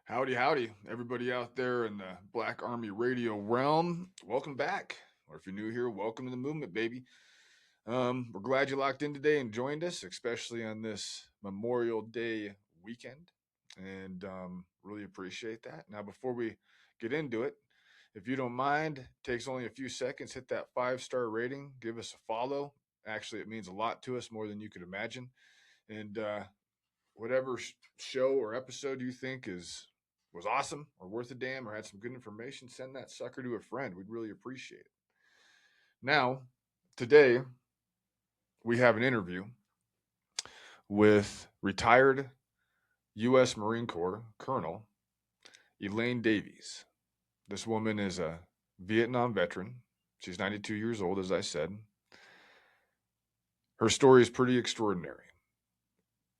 Howdy, howdy, everybody out there in the Black Army Radio realm. Welcome back. Or if you're new here, welcome to the movement, baby. We're glad you locked in today and joined us, especially on this Memorial Day weekend. And really appreciate that. Now, before we get into it, if you don't mind, it takes only a few seconds, hit that 5-star rating, give us a follow. Actually, it means a lot to us, more than you could imagine. And whatever show or episode you think was awesome or worth a damn or had some good information, send that sucker to a friend. We'd really appreciate it. Now, today we have an interview with retired U.S. Marine Corps Colonel Elaine Davies. This woman is a Vietnam veteran. She's 92 years old, as I said. Her story is pretty extraordinary.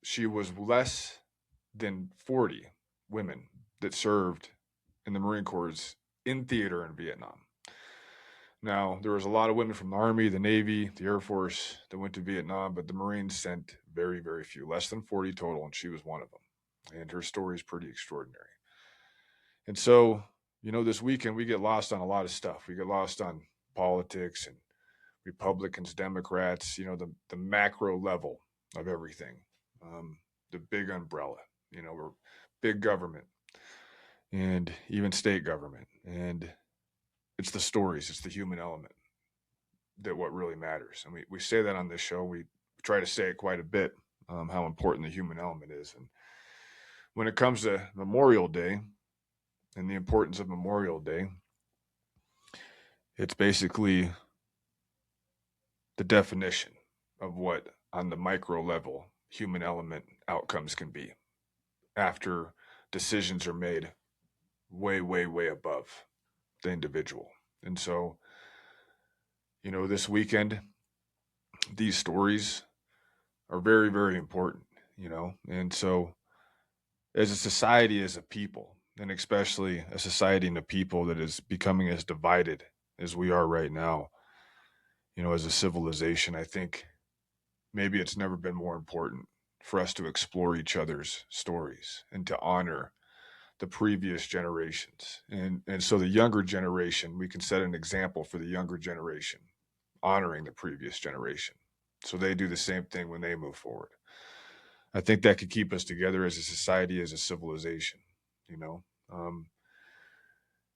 She was less than 40 women that served in the Marine Corps in theater in Vietnam. Now, there was a lot of women from the Army, the Navy, the Air Force that went to Vietnam, but the Marines sent very, very few, less than 40 total, and she was one of them. And her story is pretty extraordinary. And so, this weekend we get lost on a lot of stuff. We get lost on politics and Republicans, Democrats, the macro level of everything, the big umbrella, we're big government and even state government. And it's the stories, it's the human element that what really matters. And we say that on this show. We try to say it quite a bit, how important the human element is. And when it comes to Memorial Day and the importance of Memorial Day, it's basically the definition of what, on the micro level, human element outcomes can be after decisions are made way, way, way above the individual. And so, this weekend, these stories are very, very important, and so as a society, as a people, and especially a society and a people that is becoming as divided as we are right now, as a civilization, I think maybe it's never been more important for us to explore each other's stories and to honor the previous generations. And so the younger generation, we can set an example for the younger generation, honoring the previous generation. So they do the same thing when they move forward. I think that could keep us together as a society, as a civilization,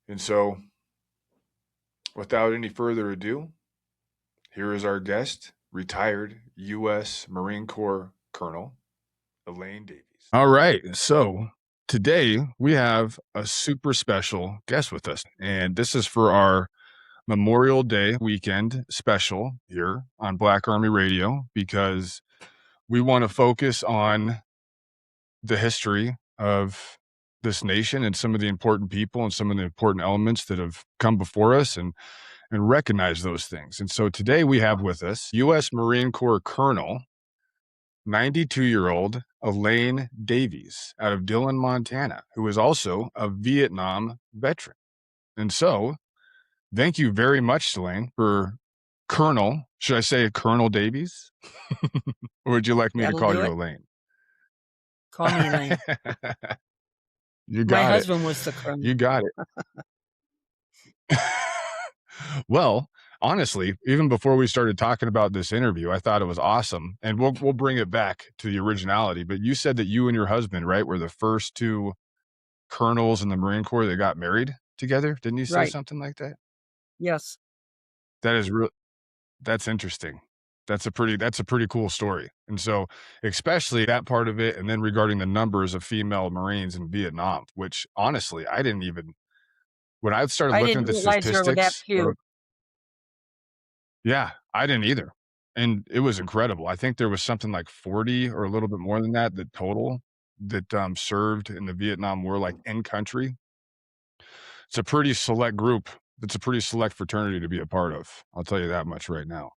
and so without any further ado, here is our guest, retired U.S. Marine Corps Colonel Elaine Davies. All right. So today we have a super special guest with us, and this is for our Memorial Day weekend special here on Black Army Radio, because we want to focus on the history of this nation and some of the important people and some of the important elements that have come before us, and recognize those things. And so today we have with us U.S. Marine Corps Colonel, 92-year-old Elaine Davies out of Dillon, Montana, who is also a Vietnam veteran. And so thank you very much, Elaine, for Colonel. Should I say Colonel Davies? Or would you like me to That'll call do you it. Elaine? Call me Elaine. You My got it. husband was the colonel. You got it. Well, honestly, even before we started talking about this interview, I thought it was awesome. And we'll bring it back to the originality. But you said that you and your husband, right, were the first two colonels in the Marine Corps that got married together. Didn't you say Right. something like that? Yes. That is real. That's interesting. That's a pretty cool story. And so, especially that part of it, and then regarding the numbers of female Marines in Vietnam, which honestly, I didn't even, when I started I looking at didn't the realize there were that statistics, few. yeah, I didn't either. And it was incredible. I think there was something like 40 or a little bit more than that, the total that served in the Vietnam War, like in country. It's a pretty select group. It's a pretty select fraternity to be a part of. I'll tell you that much right now.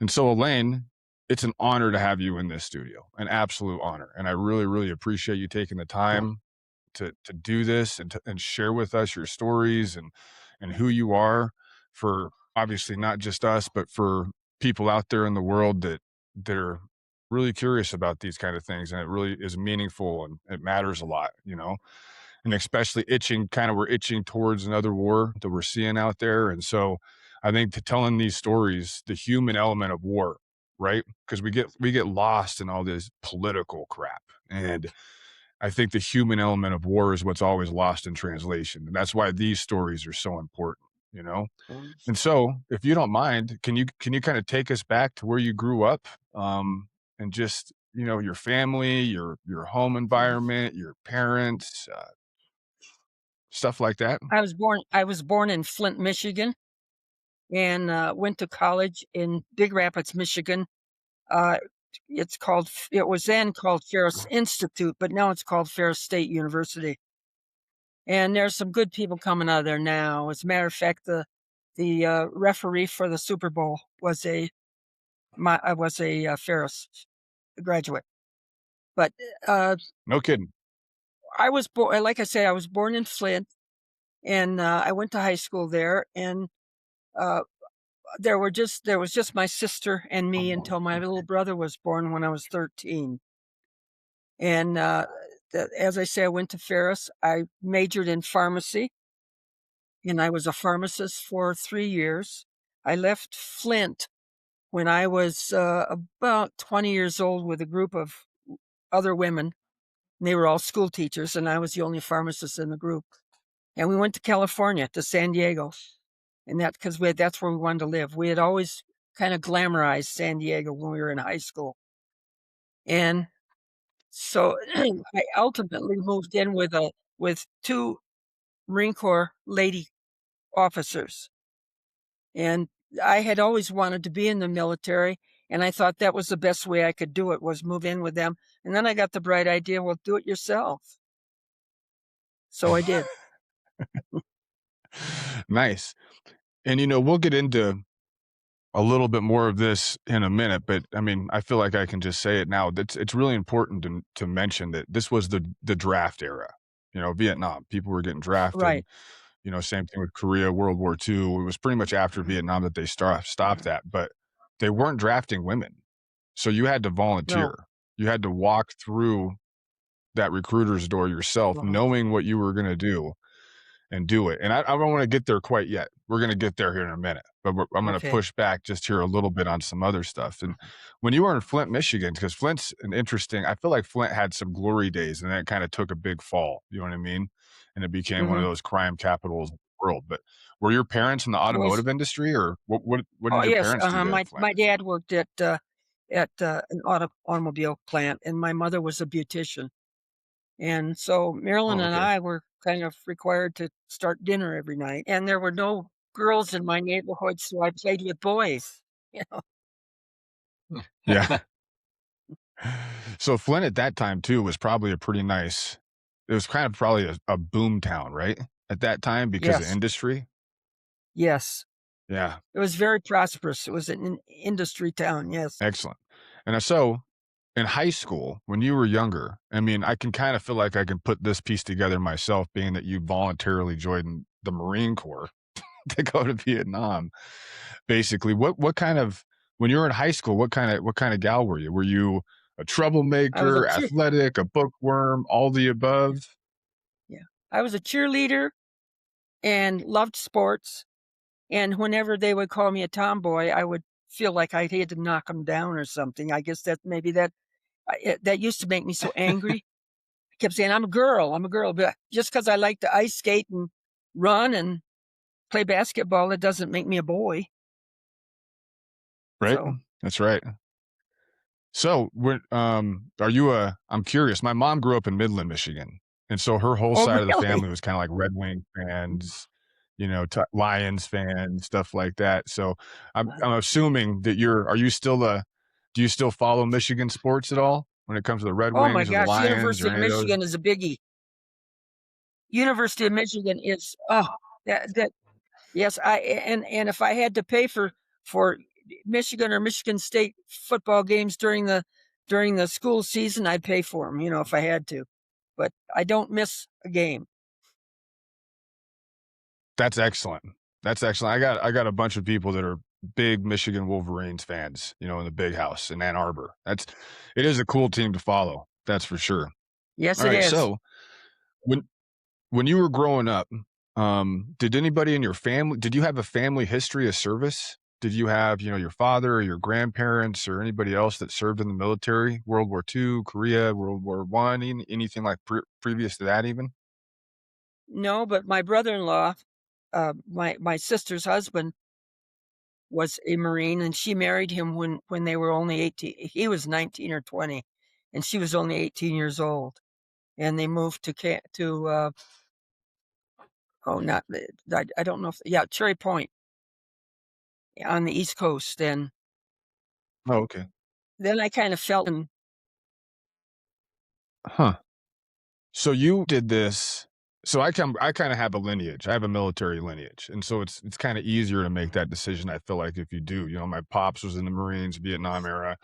And so, Elaine, it's an honor to have you in this studio, an absolute honor. And I really, really appreciate you taking the time to do this and share with us your stories and who you are, for obviously not just us, but for people out there in the world that are really curious about these kind of things. And it really is meaningful and it matters a lot, and especially we're itching towards another war that we're seeing out there. And so I think to telling these stories, the human element of war, right? Because we get lost in all this political crap. And I think the human element of war is what's always lost in translation. And that's why these stories are so important, you know? Um, And so, if you don't mind, can you kind of take us back to where you grew up, and just your family, your home environment, your parents, stuff like that. I was born in Flint, Michigan, and went to college in Big Rapids, Michigan. Uh, it was then called Ferris Institute, but now it's called Ferris State University. And there's some good people coming out of there now. As a matter of fact, the referee for the Super Bowl was a Ferris graduate. But uh, No kidding. I was born, like I say, I was born in Flint, and I went to high school there, and uh, there was just my sister and me until my little brother was born when I was 13. And as I say, I went to Ferris. I majored in pharmacy, and I was a pharmacist for 3 years. I left Flint when I was about 20 years old with a group of other women. And they were all school teachers, and I was the only pharmacist in the group. And we went to California, to San Diego, and that's where we wanted to live. We had always kind of glamorized San Diego when we were in high school, and so I ultimately moved in with two Marine Corps lady officers, and I had always wanted to be in the military, and I thought that was the best way I could do it, was move in with them. And then I got the bright idea, well, do it yourself. So I did. Nice. And we'll get into a little bit more of this in a minute, but I mean, I feel like I can just say it now. It's really important to mention that this was the draft era. Vietnam. People were getting drafted. Right. Same thing with Korea, World War II. It was pretty much after Vietnam that they stopped that, but they weren't drafting women. So you had to No. volunteer. You had to walk through that recruiter's door yourself, Well, knowing what you were going to do and do it. And I don't want to get there quite yet. We're going to get there here in a minute, but I'm going to okay. push back just here a little bit on some other stuff. And when you were in Flint, Michigan, because Flint's I feel like Flint had some glory days and then it kind of took a big fall. You know what I mean? And it became one of Hmm. those crime capitals of the world. But were your parents in the Was automotive industry, or what Oh did your yes, parents do there in Flint? my dad worked at an automobile plant, and my mother was a beautician. And so Marilyn Oh, and okay. I were kind of required to start dinner every night, and there were no girls in my neighborhood, so I played with boys. You know? Yeah. So Flint at that time too was probably a pretty nice it was kind of probably a boom town, right? At that time because of Yes, industry? yes. Yeah, It was very prosperous. It was an industry town. Yes. excellent. And so in high school, when you were younger, I mean, I can kind of feel like I can put this piece together myself, being that you voluntarily joined the Marine Corps to go to Vietnam. Basically, what kind of when you were in high school, what kind of gal were you? Were you a I was a troublemaker, cheer. athletic, a bookworm, all the Yeah, above? yeah. I was a cheerleader and loved sports. And whenever they would call me a tomboy, I would feel like I had to knock them down or something. I guess that maybe that used to make me so angry. I kept saying, "I'm a girl. I'm a girl." But just because I like to ice skate and run and play basketball, it doesn't make me a boy. Right? So, That's right. So, I'm curious. My mom grew up in Midland, Michigan, and so her whole oh, side of the really? family was kinda like Red Wing fans, Lions fans, stuff like that. So, I'm assuming that are you still do you still follow Michigan sports at all when it comes to the Red Oh my Wings or the gosh, Lions or University of any of those? Michigan is a biggie. University of Michigan is that yes, and if I had to pay for Michigan or Michigan State football games during the school season, I'd pay for them, if I had to. But I don't miss a game. That's excellent. That's excellent. I got a bunch of people that are big Michigan Wolverines fans, in the big house in Ann Arbor. It is a cool team to follow, that's for sure. Yes, All it right, is. so when when you were growing up, did anybody in your family did you have a family history of service? Did you have, your father or your grandparents or anybody else that served in the military? World War II, Korea, World War One, anything like previous to that even? No, but my brother-in-law, my sister's husband was a Marine, and she married him when they were only 18. He was 19 or 20, and she was only 18 years old. And they moved oh, not I don't know if yeah, Cherry Point on the East Coast. And Oh, okay. then I kind of felt in Huh. So you did this. So I kind of have a lineage. I have a military lineage. And so it's kind of easier to make that decision, I feel like, if you do. My pops was in the Marines, Vietnam era.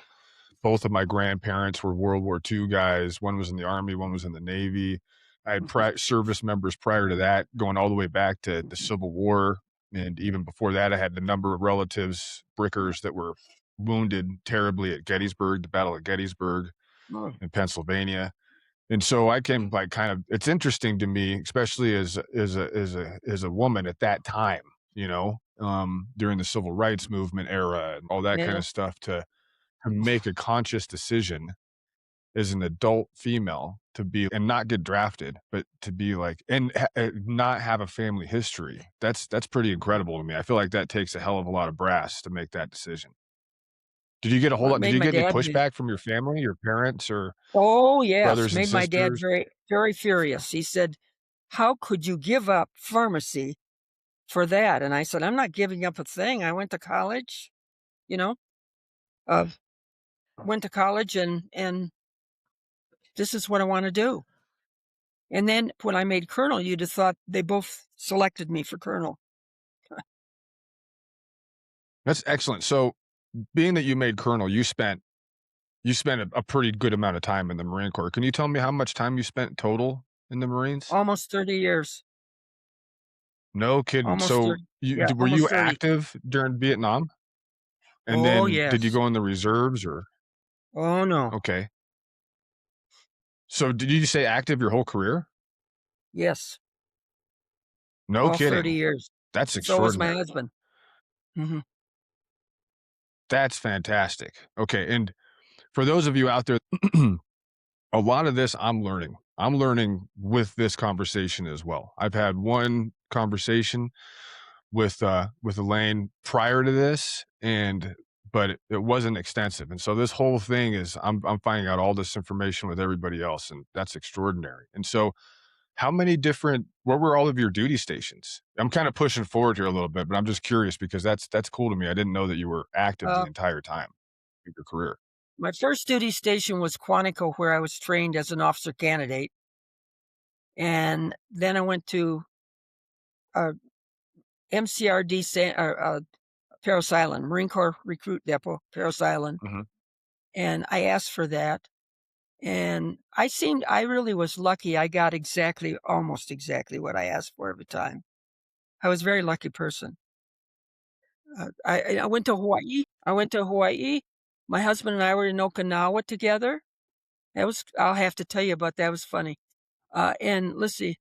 Both of my grandparents were World War II guys. One was in the Army, one was in the Navy. I had service members prior to that, going all the way back to the Civil War. And even before that, I had a number of relatives, Brickers, that were wounded terribly at Gettysburg, the Battle of Gettysburg oh, in Pennsylvania. And so I can like kind of it's interesting to me, especially as a woman at that time, during the civil rights movement era and all that kind yeah. of stuff to make a conscious decision as an adult female to be and not get drafted, but to be like and not have a family history. That's pretty incredible to me. I feel like that takes a hell of a lot of brass to make that decision. Did you get a whole Well, it lot? Did made you my get any dad be pushback from your family, your parents, or oh, yes, brothers and made my dad sisters? very, very furious. He said, "How could you give up pharmacy for that?" And I said, "I'm not giving up a thing. I went to college, you know, uh, went to college, and this is what I want to do." And then when I made colonel, you'd have thought they both selected me for colonel. That's excellent. So, being that you made colonel, you spent a pretty good amount of time in the Marine Corps. Can you tell me how much time you spent total in the Marines? Almost 30 years. No kidding. Almost So, 30. Yeah, were almost you 30. active during Vietnam? And Oh, then did you yes. go in the reserves or Oh, no. okay. So, did you say active your whole career? Yes, No all 30 kidding. years. That's So was my extraordinary. husband. Mhm. That's fantastic. Okay, and for those of you out there, a lot of this I'm learning. I'm learning with this conversation as well. I've had one conversation with Elaine prior to this, and but it wasn't extensive. And so this whole thing is I'm finding out all this information with everybody else, and that's extraordinary. And so how many different what were all of your duty stations? I'm kind of pushing forward here a little bit, but I'm just curious because that's cool to me. I didn't know that you were active the Uh, entire time of your career. my first duty station was Quantico, where I was trained as an officer candidate. And then I went to uh, MCRD, Paris Island, Marine Corps Recruit Depot, Paris Island. Mhm. And I asked for that. And I really was lucky. I got almost exactly what I asked for every time. I was a very lucky person. I went to Hawaii. I went to Hawaii. My husband and I were in Okinawa together. I'll have to tell you about that. It was funny. And let's see,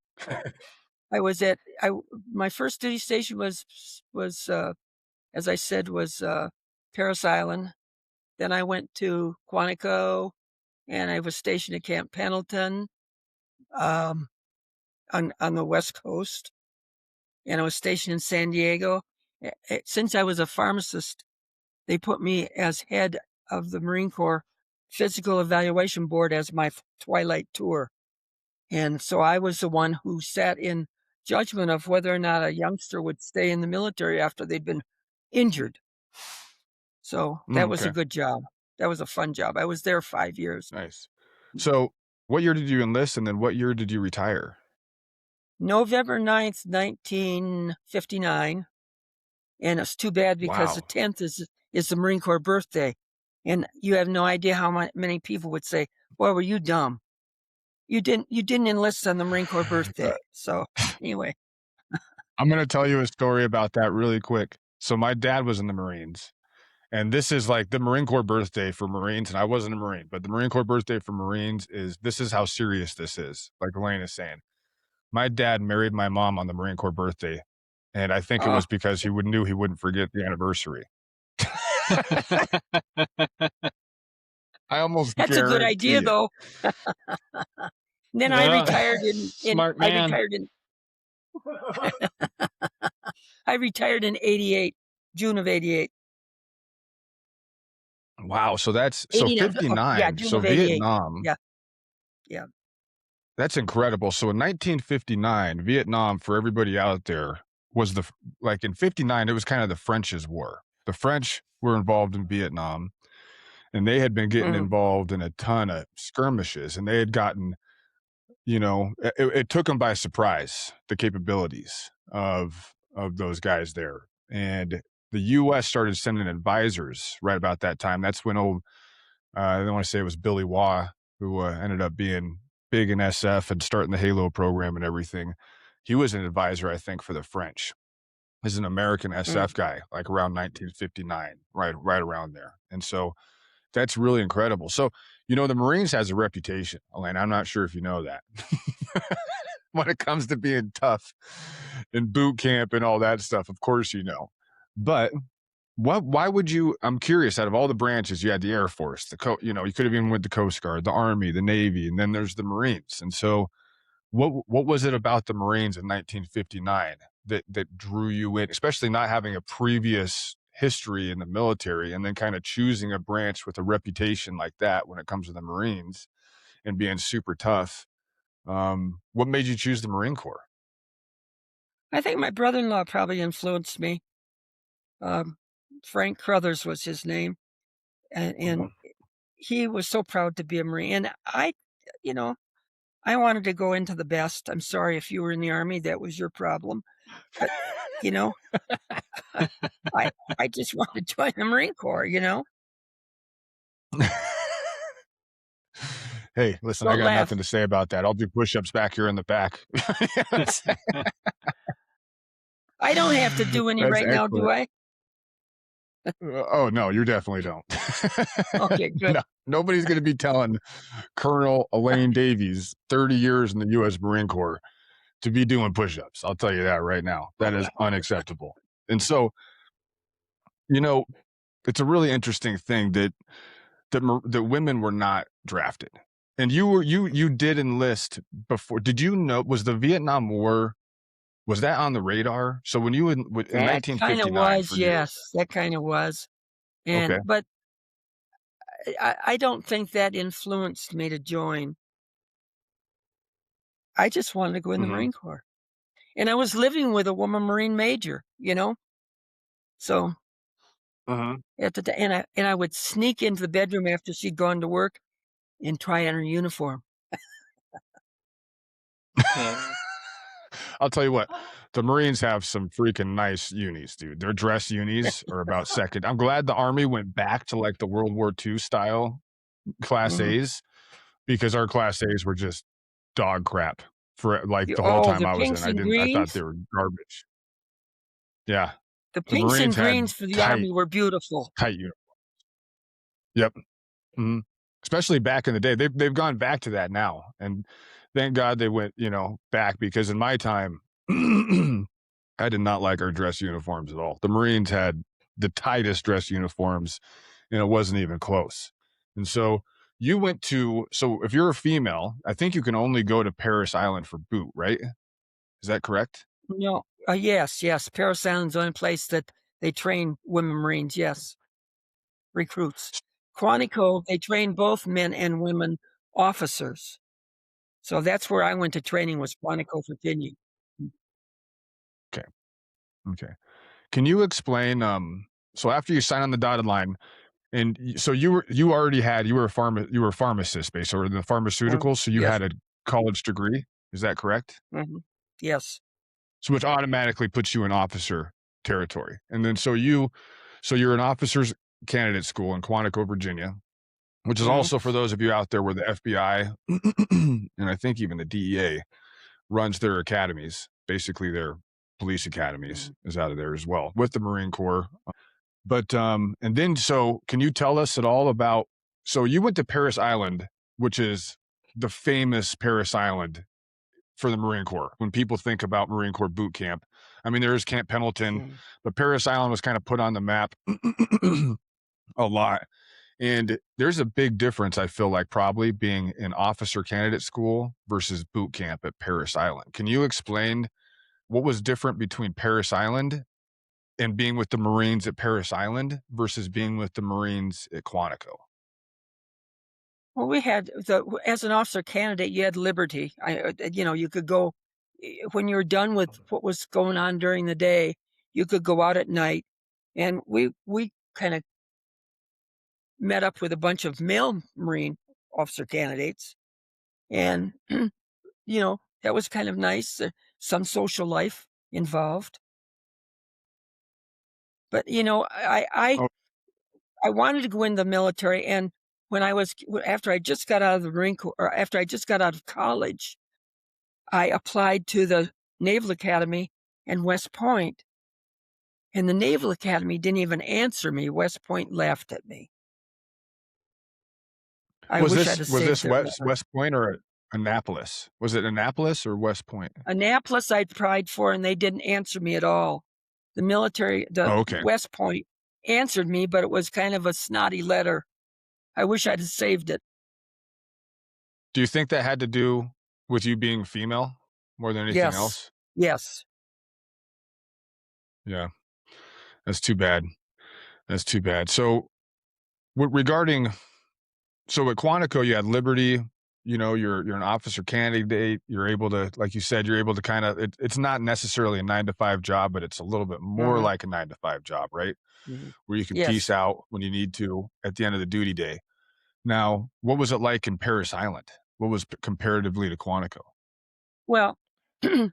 I was at, I, my first duty station was as I said, was, Paris Island. Then I went to Quantico, and I was stationed at Camp Pendleton, um, on the West Coast, and I was stationed in San Diego. Since I was a pharmacist, they put me as head of the Marine Corps Physical Evaluation Board as my twilight tour. And so I was the one who sat in judgment of whether or not a youngster would stay in the military after they'd been injured. So that was a Okay, good job. That was a fun job. I was there 5 years. nice. So, what year did you enlist, and then what year did you retire? November 9th, 1959, and it's too bad because the Wow. 10th is the Marine Corps birthday, and you have no idea how many people would say, "Boy, were you dumb? You didn't enlist on the Marine Corps birthday." So anyway, I'm gonna tell you a story about that really quick. So my dad was in the Marines, and this is like the Marine Corps birthday for Marines, and I wasn't a Marine, but the Marine Corps birthday for Marines is this is how serious this is, like Elaine is saying. My dad married my mom on the Marine Corps birthday, and I think it Oh, was because knew he wouldn't forget the anniversary. I almost that's a good guarantee idea, it. though. And then Smart man. I retired in 88, June of 88. Wow, so that's so 89, oh, yeah, 59, June so of 88. Vietnam, Yeah, yeah. that's incredible. So in 1959, Vietnam, for everybody out there, was like in 59, it was kind of the French's war. The French were involved in Vietnam, and they had been getting Mhm, involved in a ton of skirmishes, and they had gotten, it took them by surprise, the capabilities of those guys there. And the US started sending advisors right about that time. That's when I don't want to say it was Billy Waugh, who ended up being big in SF and starting the Halo program and everything. He was an advisor, I think, for the French. He's an American mm. SF guy, like around 1959, right around there. And so that's really incredible. So, the Marines has a reputation, Elaine. I'm not sure if you know that. When it comes to being tough in boot camp and all that stuff, of course you know. But why would you? I'm curious. Out of all the branches, you had the Air Force, you could have even with the Coast Guard, the Army, the Navy, and then there's the Marines. And so, what was it about the Marines in 1959 that drew you in, especially not having a previous history in the military, and then kind of choosing a branch with a reputation like that when it comes to the Marines and being super tough? What made you choose the Marine Corps? I think my brother-in-law probably influenced me. Um, Frank Crothers was his name, and he was so proud to be a Marine. And you know, I wanted to go into the best. I'm sorry if you were in the Army, that was your problem. But, you know, I I just wanted to join the Marine Corps. Hey, listen, I Don't got laugh. nothing to say about that. I'll do push-ups back here in the back. I don't have to do any That's right now, do excellent. I? Oh no, you definitely don't. Okay, good. No, nobody's going to be telling Colonel Elaine Davies, 30 years in the U.S. Marine Corps, to be doing push-ups. I'll tell you that right now. That is unacceptable. And so, you know, it's a really interesting thing that women were not drafted. And you did enlist before. Did you know, was the Vietnam War, was that on the radar? So when you in That kinda 1959 was, for you, yes, that kinda was. okay. But I don't think that influenced me to join. I just wanted to go in the Hmm. Marine Corps. And I was living with a woman Marine major. So Uh-huh. at the t and I would sneak into the bedroom after she'd gone to work and try on her uniform. Uh, I'll tell you what, the Marines have some freaking nice unis, dude. Their dress unis are about second. I'm glad the Army went back to like the World War II style Class Mhm. A's, because our Class A's were just dog crap for like the whole time The I was in. pinks and I thought they greens. were garbage. Yeah. The The pinks and Marines had greens for the Army were beautiful. tight uniforms. Yep. Mhm. Especially back in the day. They've gone back to that now. And thank God they went, back, because in my time, I did not like our dress uniforms at all. The Marines had the tightest dress uniforms, and it wasn't even close. And so so if you're a female, I think you can only go to Paris Island for boot, right? Is that correct? No, yes, yes, Parris Island's the only place that they train women Marines, yes, recruits. Quantico, they train both men and women officers. So that's where I went to training, was Quantico, Virginia. Okay. Okay. Can you explain, so after you sign on the dotted line, and so you were a pharmacist, basically, or in the pharmaceuticals, so you Yes, had a college degree. Is that correct? mhm, yes, So which automatically puts you in officer territory. And then so you're an officer's candidate school in Quantico, Virginia, which is mhm, also, for those of you out there, where the FBI and I think even the DEA runs their academies. Basically, their police academies mhm. is out of there as well, with the Marine Corps. But and then so can you tell us at all about, so you went to Paris Island, which is the famous Paris Island for the Marine Corps when people think about Marine Corps boot camp. I mean, there is Camp Pendleton, but Parris Island was kind of put on the map a lot. And there's a big difference, I feel like, probably being an officer candidate school versus boot camp at Parris Island. Can you explain what was different between Parris Island and being with the Marines at Parris Island versus being with the Marines at Quantico? Well, we had as an officer candidate, you had liberty. You could go when you were done with what was going on during the day. You could go out at night, and we kind of met up with a bunch of male Marine officer candidates, and that was kind of nice. Some social life involved, but Oh, I wanted to go in the military, and after I just got out of the Marine Corps, or after I just got out of college, I applied to the Naval Academy in West Point, and the Naval Academy didn't even answer me. West Point laughed at me. I wish I'd have was saved this their West Point or Annapolis? Was it Annapolis or West Point? Annapolis I applied for, and they didn't answer me at all. The Oh, okay. West Point answered me, but it was kind of a snotty letter. I wish I'd have saved it. Do you think that had to do with you being female more than anything Yes. else? Yes. Yeah. That's too bad. That's too bad. So regarding, so at Quantico, you had liberty, you're an officer candidate. You're able to, like you said, you're able to kind of, it's not necessarily a 9-to-5 job, but it's a little bit more Mhm. like a 9-to-5 job, right? Mhm. Where you can Yes. peace out when you need to at the end of the duty day. Now, what was it like in Parris Island? What was comparatively to Quantico? Well,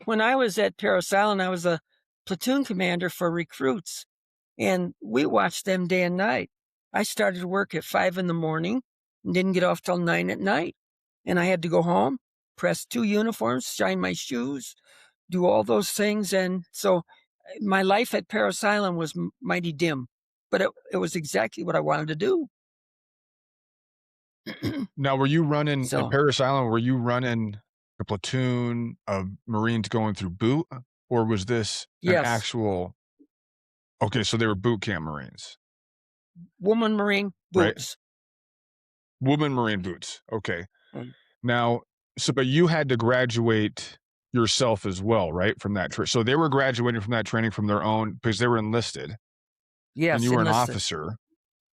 when I was at Parris Island, I was a platoon commander for recruits, and we watched them day and night. I started work at 5 in the morning and didn't get off till 9 at night. And I had to go home, press 2 uniforms, shine my shoes, do all those things. And so my life at Parris Island was mighty dim, but it was exactly what I wanted to do. Now, were you running at So, Parris Island? Were you running a platoon of Marines going through boot, or was this an yes, actual? Okay, so they were boot camp Marines, woman Marine right? boots. Woman Marine boots. Okay. Mm. Now, so but you had to graduate yourself as well, right? From that so they were graduating from that training from their own because they were enlisted, and Yes, you were an enlisted. officer.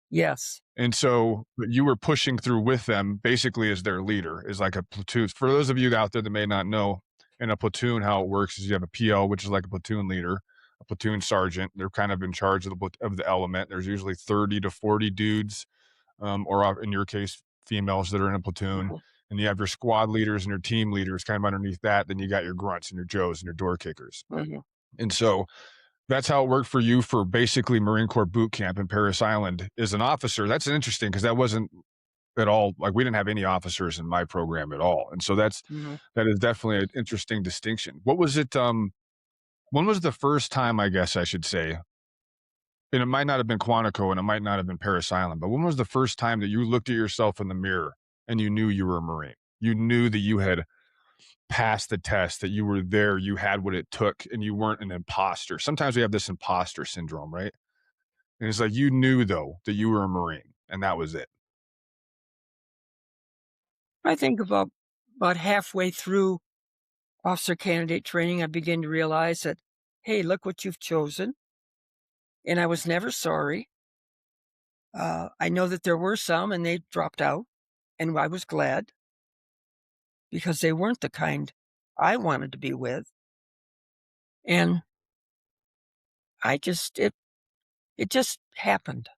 Yes. And so you were pushing through with them basically as their leader, is like a platoon. For those of you out there that may not know, in a platoon, how it works is you have a PO, which is like a platoon leader, a platoon sergeant. They're kind of in charge of the element. There's usually 30 to 40 dudes, or in your case, females that are in a platoon. Mhm. And you have your squad leaders and your team leaders kind of underneath that. Then you got your grunts and your Joes and your door kickers. Mhm. And so that's how it worked for you for basically Marine Corps boot camp in Parris Island as an officer. That's interesting because that wasn't at all like we didn't have any officers in my program at all. And so Mhm. that is definitely an interesting distinction. What was it? When was the first time, I guess I should say, and it might not have been Quantico and it might not have been Parris Island, but when was the first time that you looked at yourself in the mirror and you knew you were a Marine? You knew that you had passed the test, that you were there, you had what it took, and you weren't an imposter. Sometimes we have this imposter syndrome, right? And it's like you knew though that you were a Marine, and that was it. I think about halfway through officer candidate training, I began to realize that, hey, look what you've chosen. And I was never sorry. I know that there were some and they dropped out, and I was glad because they weren't the kind I wanted to be with. And it just happened,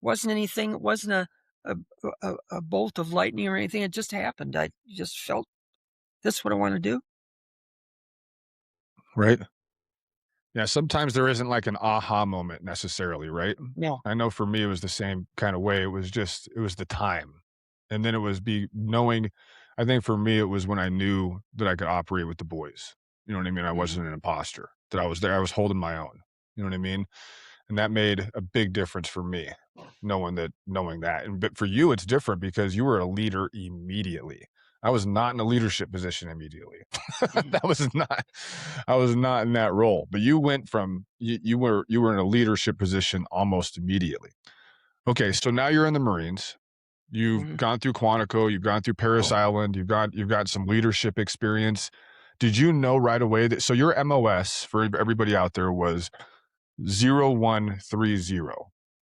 wasn't anything. It wasn't a bolt of lightning or anything. It just happened. I just felt this is what I want to do. Right. Yeah, sometimes there isn't like an aha moment necessarily, right? No. I know for me it was the same kind of way. It was the time. And then it was be knowing, I think for me it was when I knew that I could operate with the boys. You know what I mean? I Mhm. wasn't an imposter, that I was there, I was holding my own. You know what I mean? And that made a big difference for me, knowing that. And but for you it's different because you were a leader immediately. I was not in a leadership position immediately. I was not in that role. But you went from you were in a leadership position almost immediately. Okay, so now you're in the Marines. You've gone through Quantico, you've gone through Parris Island, you've got some leadership experience. Did you know right away that, so your MOS for everybody out there was 0130,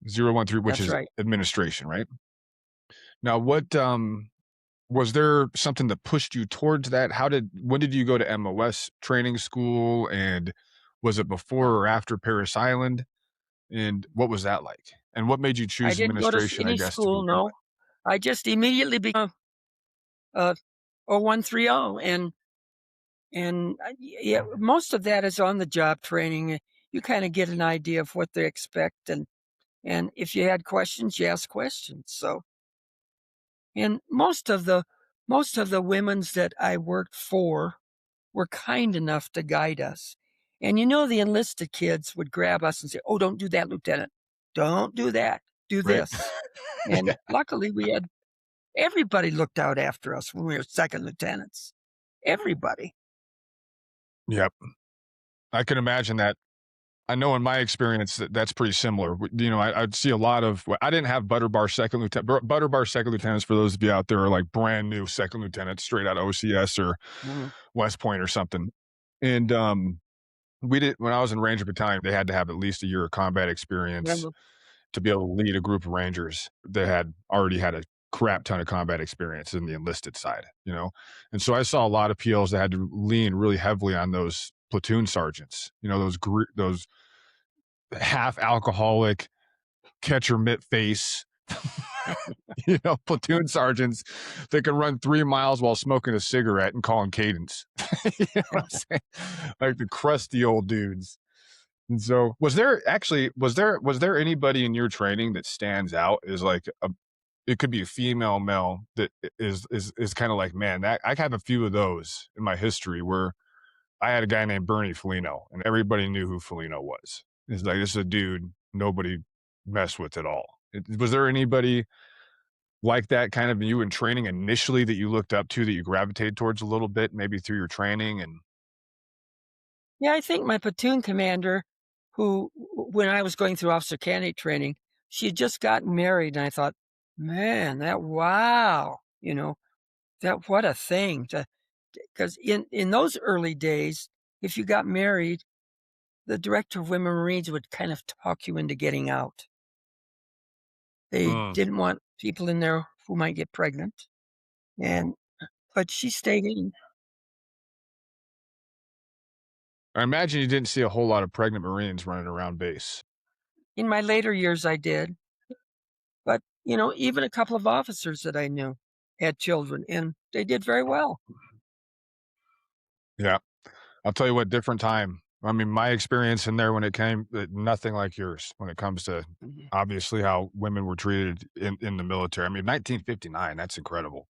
013, which That's is right. administration, right? Now, what was there something that pushed you towards that? When did you go to MOS training school, and was it before or after Parris Island? And what was that like? And what made you I choose didn't go to administration, I any guess, to school, begin no. with? I just immediately became 0130, and yeah, most of that is on the job training. You kind of get an idea of what they expect, and if you had questions, you ask questions. So, and most of the women's that I worked for were kind enough to guide us. And the enlisted kids would grab us and say, "Oh, don't do that, Lieutenant. Don't do that. Do Right. this." And luckily we had everybody looked out after us when we were second lieutenants. Everybody. Yep. I can imagine that. I know in my experience that's pretty similar. I'd see a lot of, I didn't have butter bar second lieutenants, for those of you out there, are like brand new second lieutenants straight out of OCS or West Point or something. And when I was in Ranger Battalion, they had to have at least a year of combat experience Remember? to be able to lead a group of Rangers that had already had a crap ton of combat experience in the enlisted side. And so I saw a lot of PLs that had to lean really heavily on those platoon sergeants, those half alcoholic catcher mitt face, platoon sergeants that can run 3 miles while smoking a cigarette and calling cadence. You know what I'm saying? Like the crusty old dudes. And so was there anybody in your training that stands out as like it could be a female, male, that is kind of like, man, that I have a few of those in my history where I had a guy named Bernie Felino, and everybody knew who Felino was. It's like, this is a dude nobody messed with at all. Was there anybody like that kind of you in training initially that you looked up to, that you gravitated towards a little bit, maybe through your training? And Yeah, I think my platoon commander, who, when I was going through officer candidate training, she had just gotten married, and I thought, man, wow, that what a thing to, because in those early days, if you got married, the director of Women Marines would kind of talk you into getting out. They didn't want people in there who might get pregnant, but she stayed in. I imagine you didn't see a whole lot of pregnant Marines running around base. In my later years, I did. But, even a couple of officers that I knew had children, and they did very well. Yeah. I'll tell you what, different time. I mean, my experience in there when it came, nothing like yours when it comes to obviously how women were treated in the military. I mean, 1959, that's incredible.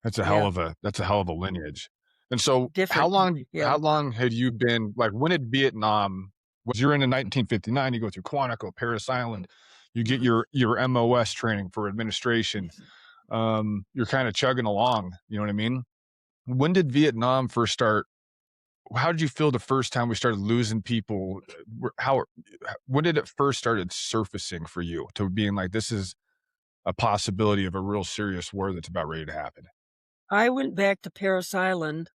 That's a hell Yeah, of a lineage. And so how different. Yeah. long had you been, like, when did Vietnam, was you're in 1959, you go through Quantico, Parris Island, you get your MOS training for administration. You're kind of chugging along, you know what I mean? When did Vietnam first start? How did you feel the first time we started losing people? When did it first started surfacing for you to being like, this is a possibility of a real serious war that's about ready to happen? I went back to Parris Island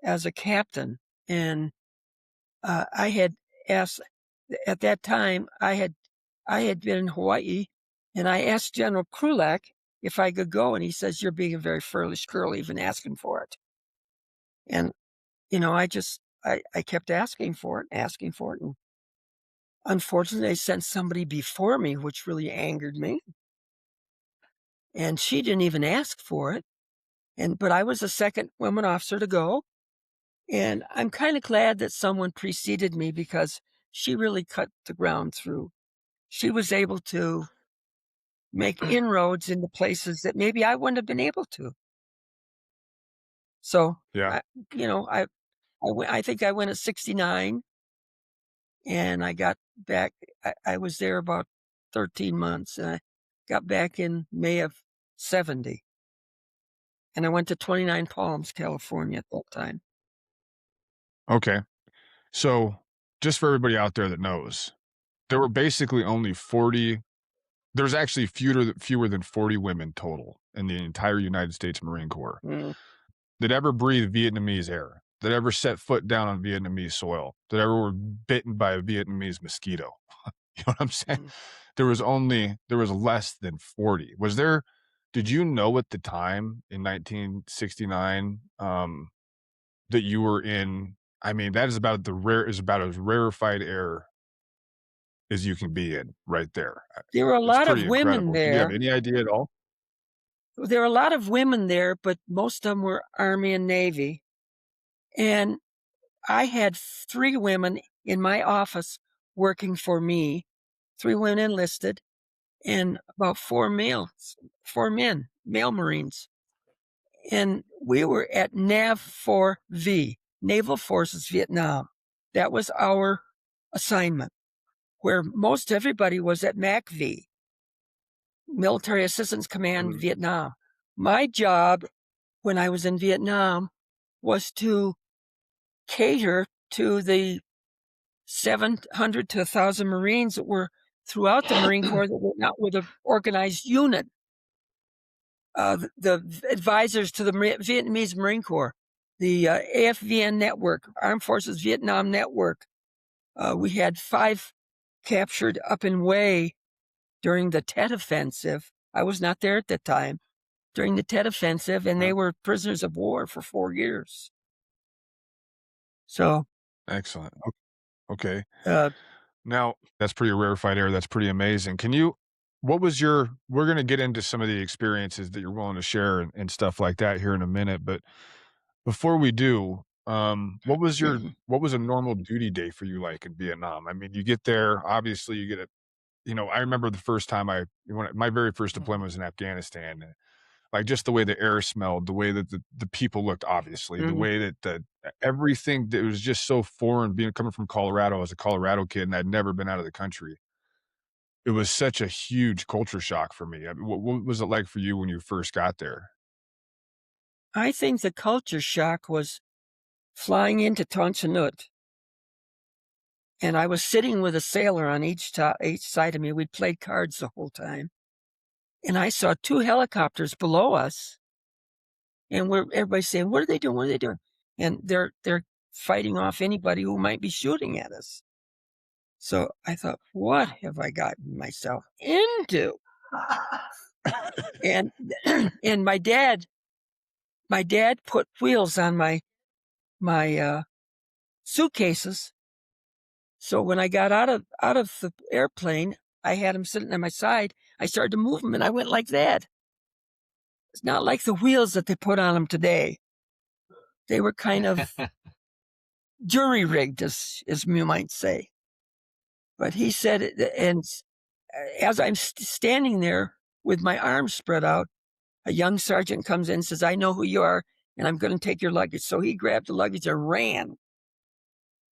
as a captain, and I had asked, at that time, I had been in Hawaii, and I asked General Krulak if I could go, and he says, "You're being a very foolish girl, even asking for it." And, I kept asking for it, and unfortunately, they sent somebody before me, which really angered me. And she didn't even ask for it. But I was the second woman officer to go. And I'm kind of glad that someone preceded me, because she really cut the ground through. She was able to make inroads into places that maybe I wouldn't have been able to. So, Yeah. I think I went at 69, and I got back. I was there about 13 months, and I got back in May of 70. and I went to 29 Palms, California at that time. Okay. So just for everybody out there that knows, there were basically only 40. There's actually fewer than 40 women total in the entire United States Marine Corps that ever breathed Vietnamese air, that ever set foot down on Vietnamese soil, that ever were bitten by a Vietnamese mosquito. You know what I'm saying? There was less than 40. Did you know at the time in 1969 that you were in, I mean, that is about as rarefied air as you can be in right there. There were a It's lot of pretty women incredible. Did you have there. any idea at all? There were a lot of women there, but most of them were Army and Navy. And I had 3 women in my office working for me, 3 women enlisted, and about 4 men, male Marines. And we were at NAV-4V, Naval Forces Vietnam. That was our assignment, where most everybody was at MACV, Military Assistance Command Vietnam. My job when I was in Vietnam was to cater to the 700 to 1,000 Marines that were throughout the Marine Corps that were not with an organized unit. The advisors to the Vietnamese Marine Corps, the AFVN network, Armed Forces Vietnam network. We had 5 captured up in Hue during the Tet Offensive. I was not there at that time. During the Tet Offensive, and they were prisoners of war for 4 years. So Excellent. Okay. uh, Now, that's pretty rarefied air. That's pretty amazing. We're going to get into some of the experiences that you're willing to share and stuff like that here in a minute. But before we do, what was a normal duty day for you like in Vietnam? I mean, you get there, obviously you get I remember the first time my very first deployment was in Afghanistan. Like just the way the air smelled, the way that the people looked, obviously, the way that everything that was just so foreign, coming from Colorado as a Colorado kid, and I'd never been out of the country. It was such a huge culture shock for me. I mean, what was it like for you when you first got there? I think the culture shock was flying into Ton Sanut. And I was sitting with a sailor on each side of me. We'd played cards the whole time. And I saw 2 helicopters below us. And everybody's saying, "What are they doing? What are they doing?" And they're fighting off anybody who might be shooting at us. So I thought, what have I gotten myself into? And and my dad put wheels on my suitcases. So when I got out of the airplane, I had him sitting at my side. I started to move him, and I went like that. It's not like the wheels that they put on them today. They were kind of jury rigged, as you might say. But he said, and as I'm standing there with my arms spread out, a young sergeant comes in and says, "I know who you are, and I'm going to take your luggage." So he grabbed the luggage and ran.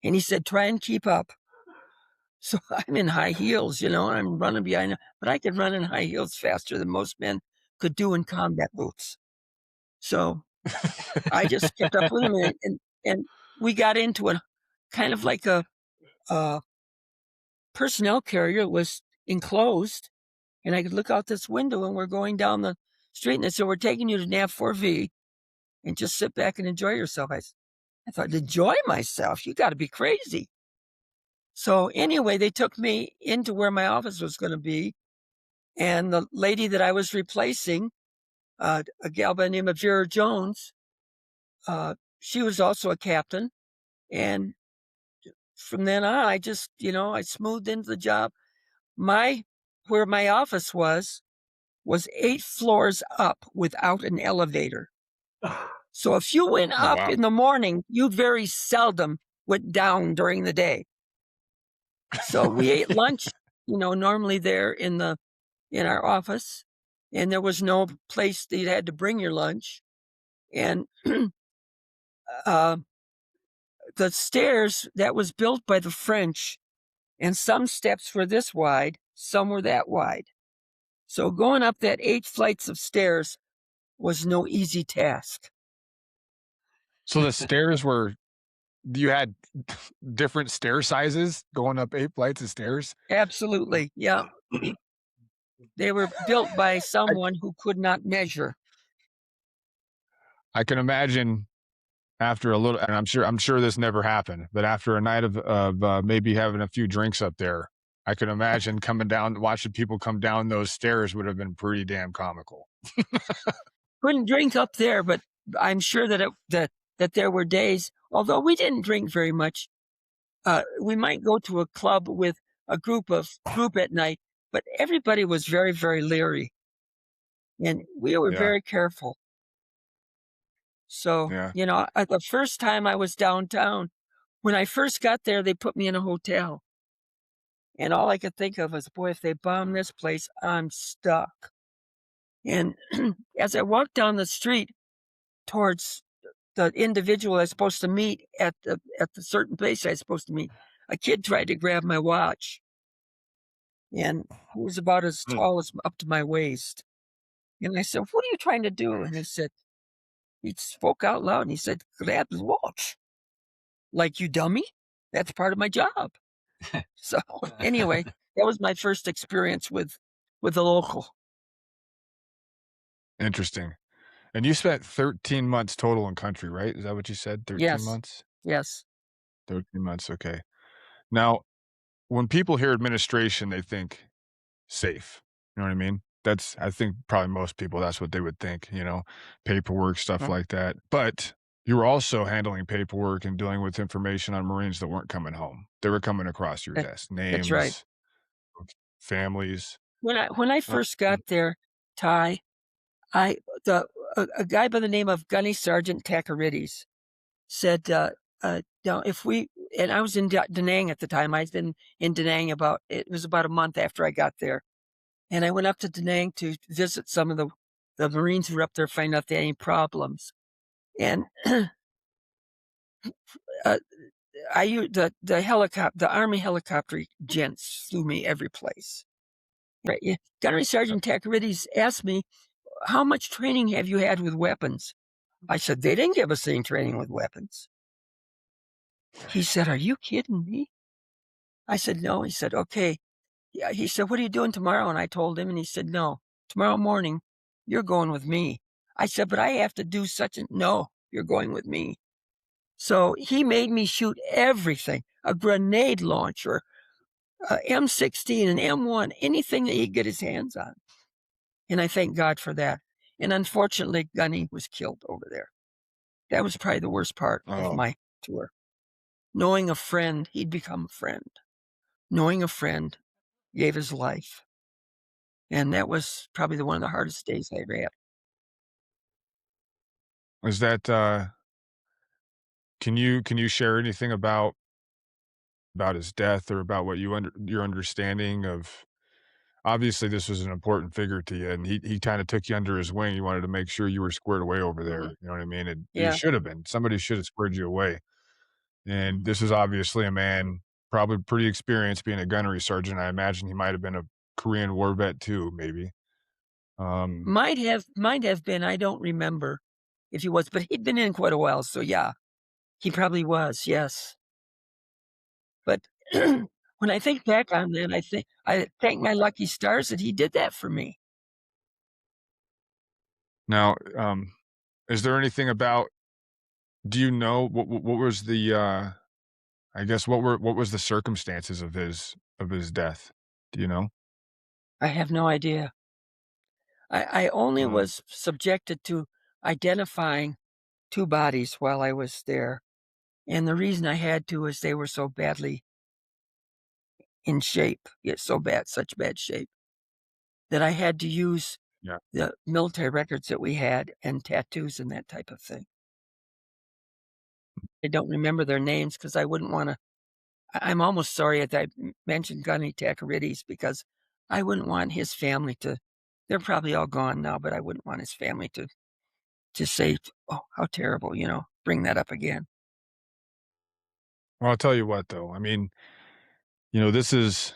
And he said, "Try and keep up." So I'm in high heels, and I'm running behind him, but I could run in high heels faster than most men could do in combat boots. So I just kept up with him, and we got into a kind of like a personnel carrier. It was enclosed, and I could look out this window, and we're going down the street, and they said, "We're taking you to NAV-4V, and just sit back and enjoy yourself." I thought, enjoy myself? You got to be crazy. So anyway, they took me into where my office was going to be, and the lady that I was replacing, a gal by the name of B.A.R. Jones, she was also a captain, and from then on, I just, I smoothed into the job. Where my office was 8 floors up without an elevator. So if you went up wow. in the morning, you very seldom went down during the day. So we ate lunch, normally there in our office, and there was no place that you had to bring your lunch. And the stairs that was built by the French, and some steps were this wide, some were that wide. So going up that 8 flights of stairs was no easy task. So the stairs were, you had different stair sizes going up 8 flights of stairs? Absolutely. Yeah. They were built by I someone who could not measure. I can imagine after a little, and I'm sure this never happened, but after a night of maybe having a few drinks up there, I can imagine coming down, watching people come down those stairs would have been pretty damn comical. Couldn't drink up there, but I'm sure that there were days, although we didn't drink very much, we might go to a club with a group at night, but everybody was very, very leery. And we were Yeah. very careful. So, Yeah. the first time I was downtown, when I first got there, they put me in a hotel. And all I could think of was, boy, if they bomb this place, I'm stuck. And as I walked down the street towards the individual I was supposed to meet at the certain place I was supposed to meet, a kid tried to grab my watch. And he was about as tall as up to my waist. And I said, "What are you trying to do?" And he spoke out loud and he said, "Grab the watch." Like, you dummy? That's part of my job. So anyway, that was my first experience with the local. Interesting. And you spent 13 months total in country, right? Is that what you said? 13 Yes. months? Yes. 13 months, okay. Now, when people hear administration, they think safe. You know what I mean? I think probably most people, that's what they would think, paperwork, stuff Mhm. like that. But you were also handling paperwork and dealing with information on Marines that weren't coming home. They were coming across your That- desk, That's right. names, families. When I Uh, first got there, Ty, I the a guy by the name of Gunny Sergeant Takarides said, "Now if we," and I was in Da Nang at the time. I'd been in Da Nang it was about a month after I got there, and I went up to Da Nang to visit some of the Marines who were up there, find out if they had any problems. And uh, the Army helicopter gents flew me every place. Right? Yeah. Gunnery Sergeant Takarides asked me, "How much training have you had with weapons?" I said, "They didn't give us any training with weapons." He said, "Are you kidding me?" I said, "No." He said, "Okay." Yeah. He said, "What are you doing tomorrow?" And I told him, and he said, "No, tomorrow morning, you're going with me." I said, "But I have to do such a," "No, you're going with me." So he made me shoot everything, a grenade launcher, M16, an M1, anything that he'd get his hands on. And I thank God for that. And unfortunately, Gunny was killed over there. That was probably the worst part of Oh, my tour. Knowing a friend, he'd become a friend. Knowing a friend gave his life. And that was probably one of the hardest days I ever had. is that, can you share anything about his death or about what your understanding of, obviously this was an important figure to you and he kind of took you under his wing. He wanted to make sure you were squared away over there. Mhm. You know what I mean? And you Yeah. should have been. Somebody should have squared you away. And this is obviously a man probably pretty experienced being a gunnery sergeant. I imagine he might have been a Korean war vet too, maybe. Um, Might have been. I don't remember if he was, but he'd been in quite a while. So yeah, he probably was. Yes. But when I think back on that, I thank my lucky stars that he did that for me. Now, is there anything about, do you know what was the, I guess what was the circumstances of his death? Do you know? I have no idea. I only Mm, was subjected to identifying two bodies while I was there. And the reason I had to is they were so badly in shape, such bad shape, that I had to use yeah. the military records that we had and tattoos and that type of thing. I don't remember their names because I wouldn't want to. I'm almost sorry that I mentioned Gunny Takarides because I wouldn't want his family to. They're probably all gone now, but I wouldn't want his family to say, "Oh, how terrible," bring that up again. Well, I'll tell you what though. I mean, this is,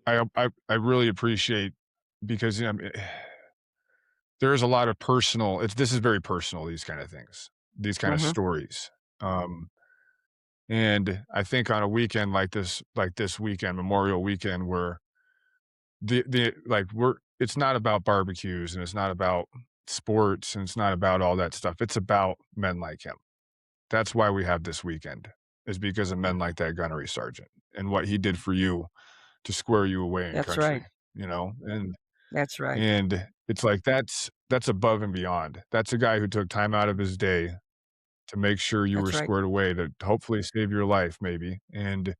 I really appreciate, because there's a lot of personal. This is very personal. These kind of things, these kind of Mhm. stories. And I think on a weekend like this weekend, Memorial Weekend, where the like we're it's not about barbecues and it's not about sports and it's not about all that stuff. It's about men like him. That's why we have this weekend, is because of men like that gunnery sergeant and what he did for you to square you away in That's right. country, you know? That's right. And it's like that's above and beyond. That's a guy who took time out of his day to make sure you were That's right. squared away to hopefully save your life maybe. And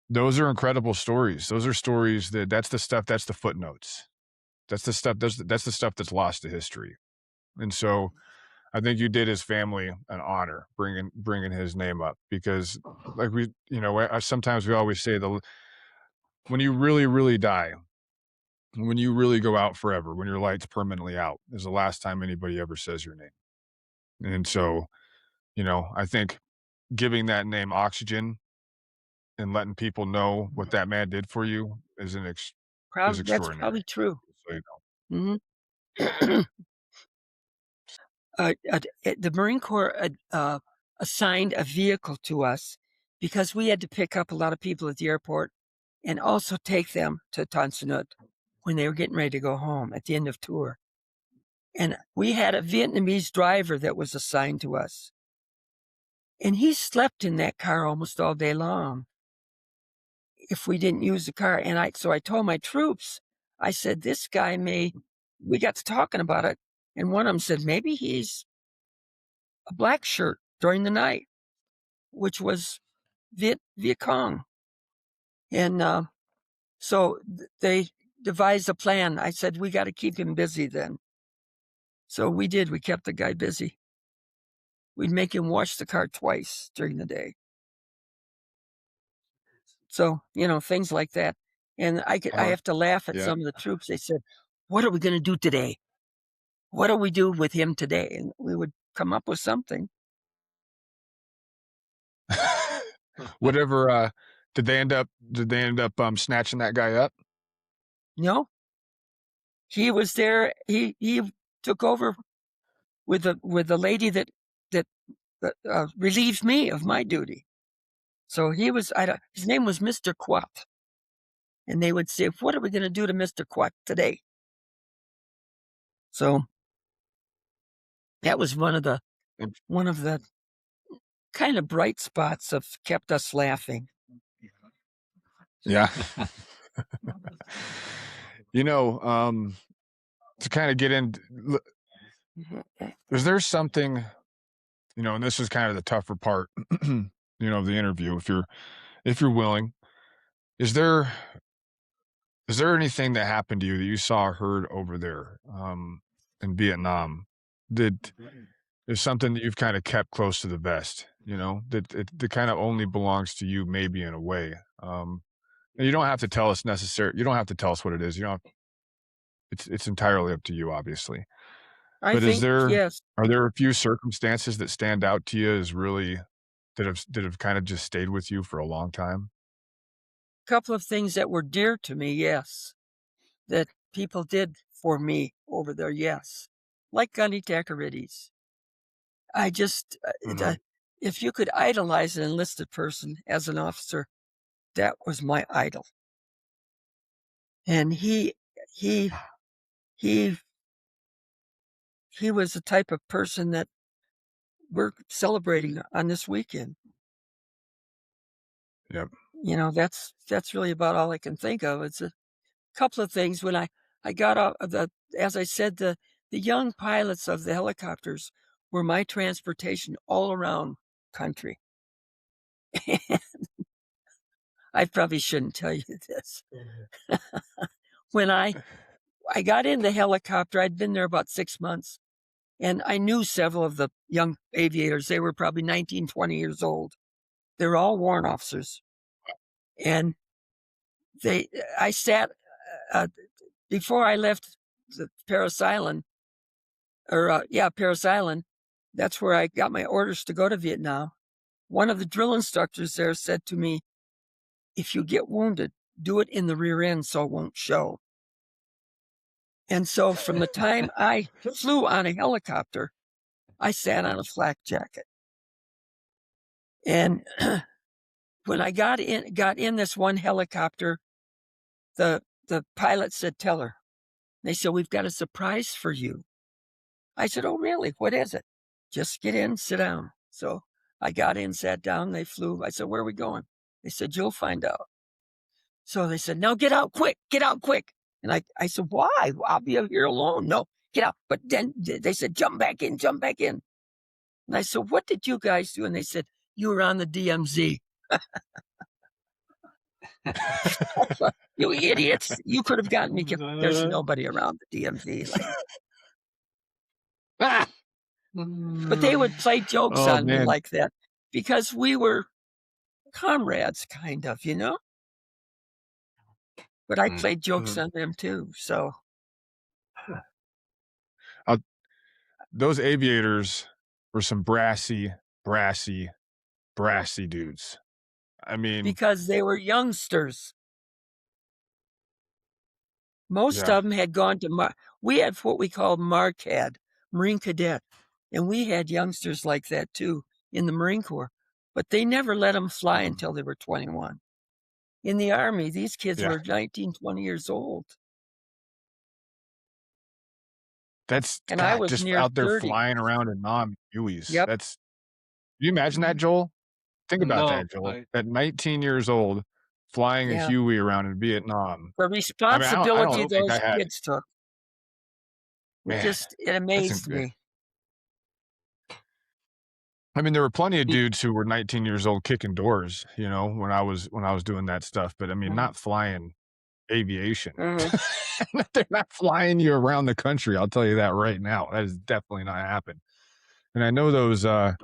those are incredible stories. Those are stories that's the stuff, that's the footnotes. That's the stuff that's lost to history. And so I think you did his family an honor bringing his name up because like sometimes we always say when you really, really die, when you really go out forever, when your light's permanently out, is the last time anybody ever says your name. And so, I think giving that name oxygen and letting people know what that man did for you is That's extraordinary. probably true. So, Mhm. The Marine Corps assigned a vehicle to us because we had to pick up a lot of people at the airport and also take them to Tonsanut when they were getting ready to go home at the end of tour. And we had a Vietnamese driver that was assigned to us. And he slept in that car almost all day long if we didn't use the car. And so I told my troops, I said, this guy we got to talking about it. And one of them said, maybe he's a black shirt during the night, which was Viet Cong. And so they devised a plan. I said, we got to keep him busy then. So we did. We kept the guy busy. We'd make him wash the car twice during the day. So, things like that. And I have to laugh at yeah. some of the troops. They said, what are we going to do today? What do we do with him today? And we would come up with something. Whatever, did they end up snatching that guy up? No, he was there. He took over with the lady that relieved me of my duty. So his name was Mr. Quat. And they would say, what are we going to do to Mr. Quat today? So that was one of the kind of bright spots of kept us laughing. Yeah. To kind of get into, is there something, and this is kind of the tougher part, of the interview, if you're willing, is there anything that happened to you that you saw or heard over there, in Vietnam that is something that you've kind of kept close to the vest, that kind of only belongs to you, maybe in a way? And you don't have to tell us you don't have to tell us what it is. You don't have, it's entirely up to you, obviously. I But think, yes, are there a few circumstances that stand out to you as really that have kind of just stayed with you for a long time? a couple of things that were dear to me, yes, that people did for me over there, yes, like Gunny Takarides. I just, Mhm. if you could idolize an enlisted person as an officer, that was my idol. And he he was the type of person that we're celebrating on this weekend. Yep. That's really about all I can think of. It's a couple of things when I got out of as I said, the young pilots of the helicopters were my transportation all around country. I probably shouldn't tell you this. When I got in the helicopter, I'd been there about 6 months, and I knew several of the young aviators. They were probably 19, 20 years old. They were all warrant officers. And I sat, before I left the Paris Island, Paris Island, that's where I got my orders to go to Vietnam. One of the drill instructors there said to me, if you get wounded, do it in the rear end so it won't show. And so from the time I flew on a helicopter, I sat on a flak jacket. And when I got in this one helicopter, the pilot said, "Tell her." They said, "We've got a surprise for you." I said, "Oh, really? What is it?" "Just get in, sit down." So I got in, sat down, they flew. I said, "Where are we going?" They said, "You'll find out." So they said, "No, get out quick, get out quick." And I said, "Why? I'll be here alone." "No, get out." But then they said, "Jump back in, jump back in." And I said, "What did you guys do?" And they said, "You were on the DMZ." "You idiots. You could have gotten me killed." There's nobody around the DMV. But they would play jokes on me like that because we were comrades, kind of, you know? But I played jokes on them too, so. Those aviators were some brassy dudes. I mean, because they were youngsters. Most of them had gone to we had what we called MARCAD, Marine Cadet, and we had youngsters like that too in the Marine Corps, but they never let them fly until they were 21. In the Army, these kids were 19, 20 years old. That's and I was just near out there 30. flying around in non-Hueys. Yep. Can you imagine that, Joel? Think about that, Joel. No, At 19 years old, flying a Huey around in Vietnam. The responsibility I don't those think I had kids took. Man, It amazed me. I mean, there were plenty of dudes who were 19 years old kicking doors, you know, when I was doing that stuff. But I mean, not flying aviation. They're not flying you around the country. I'll tell you that right now. That is definitely not happening. And I know those a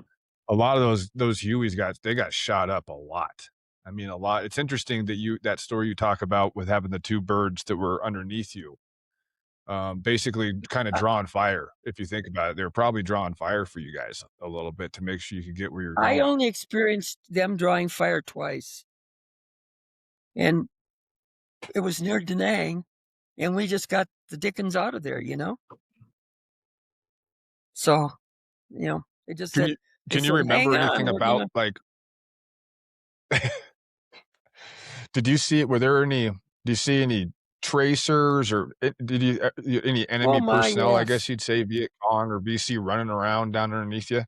lot of those Hueys got shot up a lot. I mean, a lot. It's interesting that that story you talk about with having the two birds that were underneath you. Basically kind of drawing fire. If you think about it, they were probably drawing fire for you guys a little bit to make sure you could get where you're going. I only experienced them drawing fire twice. And it was near Da Nang, and we just got the dickens out of there, you know? So, you know, they just said, can you remember anything about like, did you see it? Do you see any tracers or did you any enemy personnel, I guess you'd say, Viet Cong or VC running around down underneath you?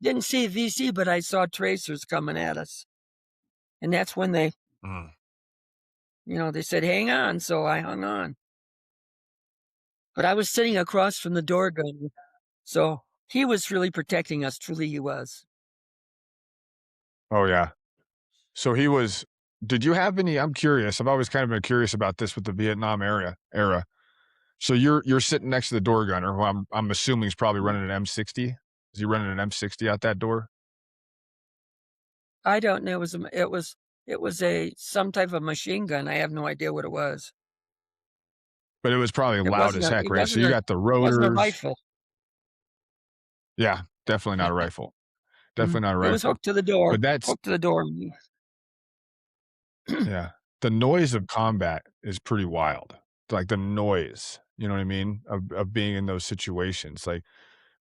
Didn't see VC, but I saw tracers coming at us. And that's when they, you know, they said, "Hang on." So I hung on. But I was sitting across from the door gunner. So he was really protecting us. Truly, he was. Oh, yeah. So he was. Did you have any? I'm curious. I've always kind of been curious about this with the Vietnam era. So you're sitting next to the door gunner, who I'm assuming is probably running an M60. Is he running an M60 out that door? I don't know. It was some type of machine gun. I have no idea what it was. But it was probably loud as heck, right? So you got the rotors. It wasn't a rifle. Yeah, definitely not a rifle. Definitely not a rifle. It was hooked to the door. But that's hooked to the door. Yeah. The noise of combat is pretty wild. Like the noise, you know what I mean? Of being in those situations. Like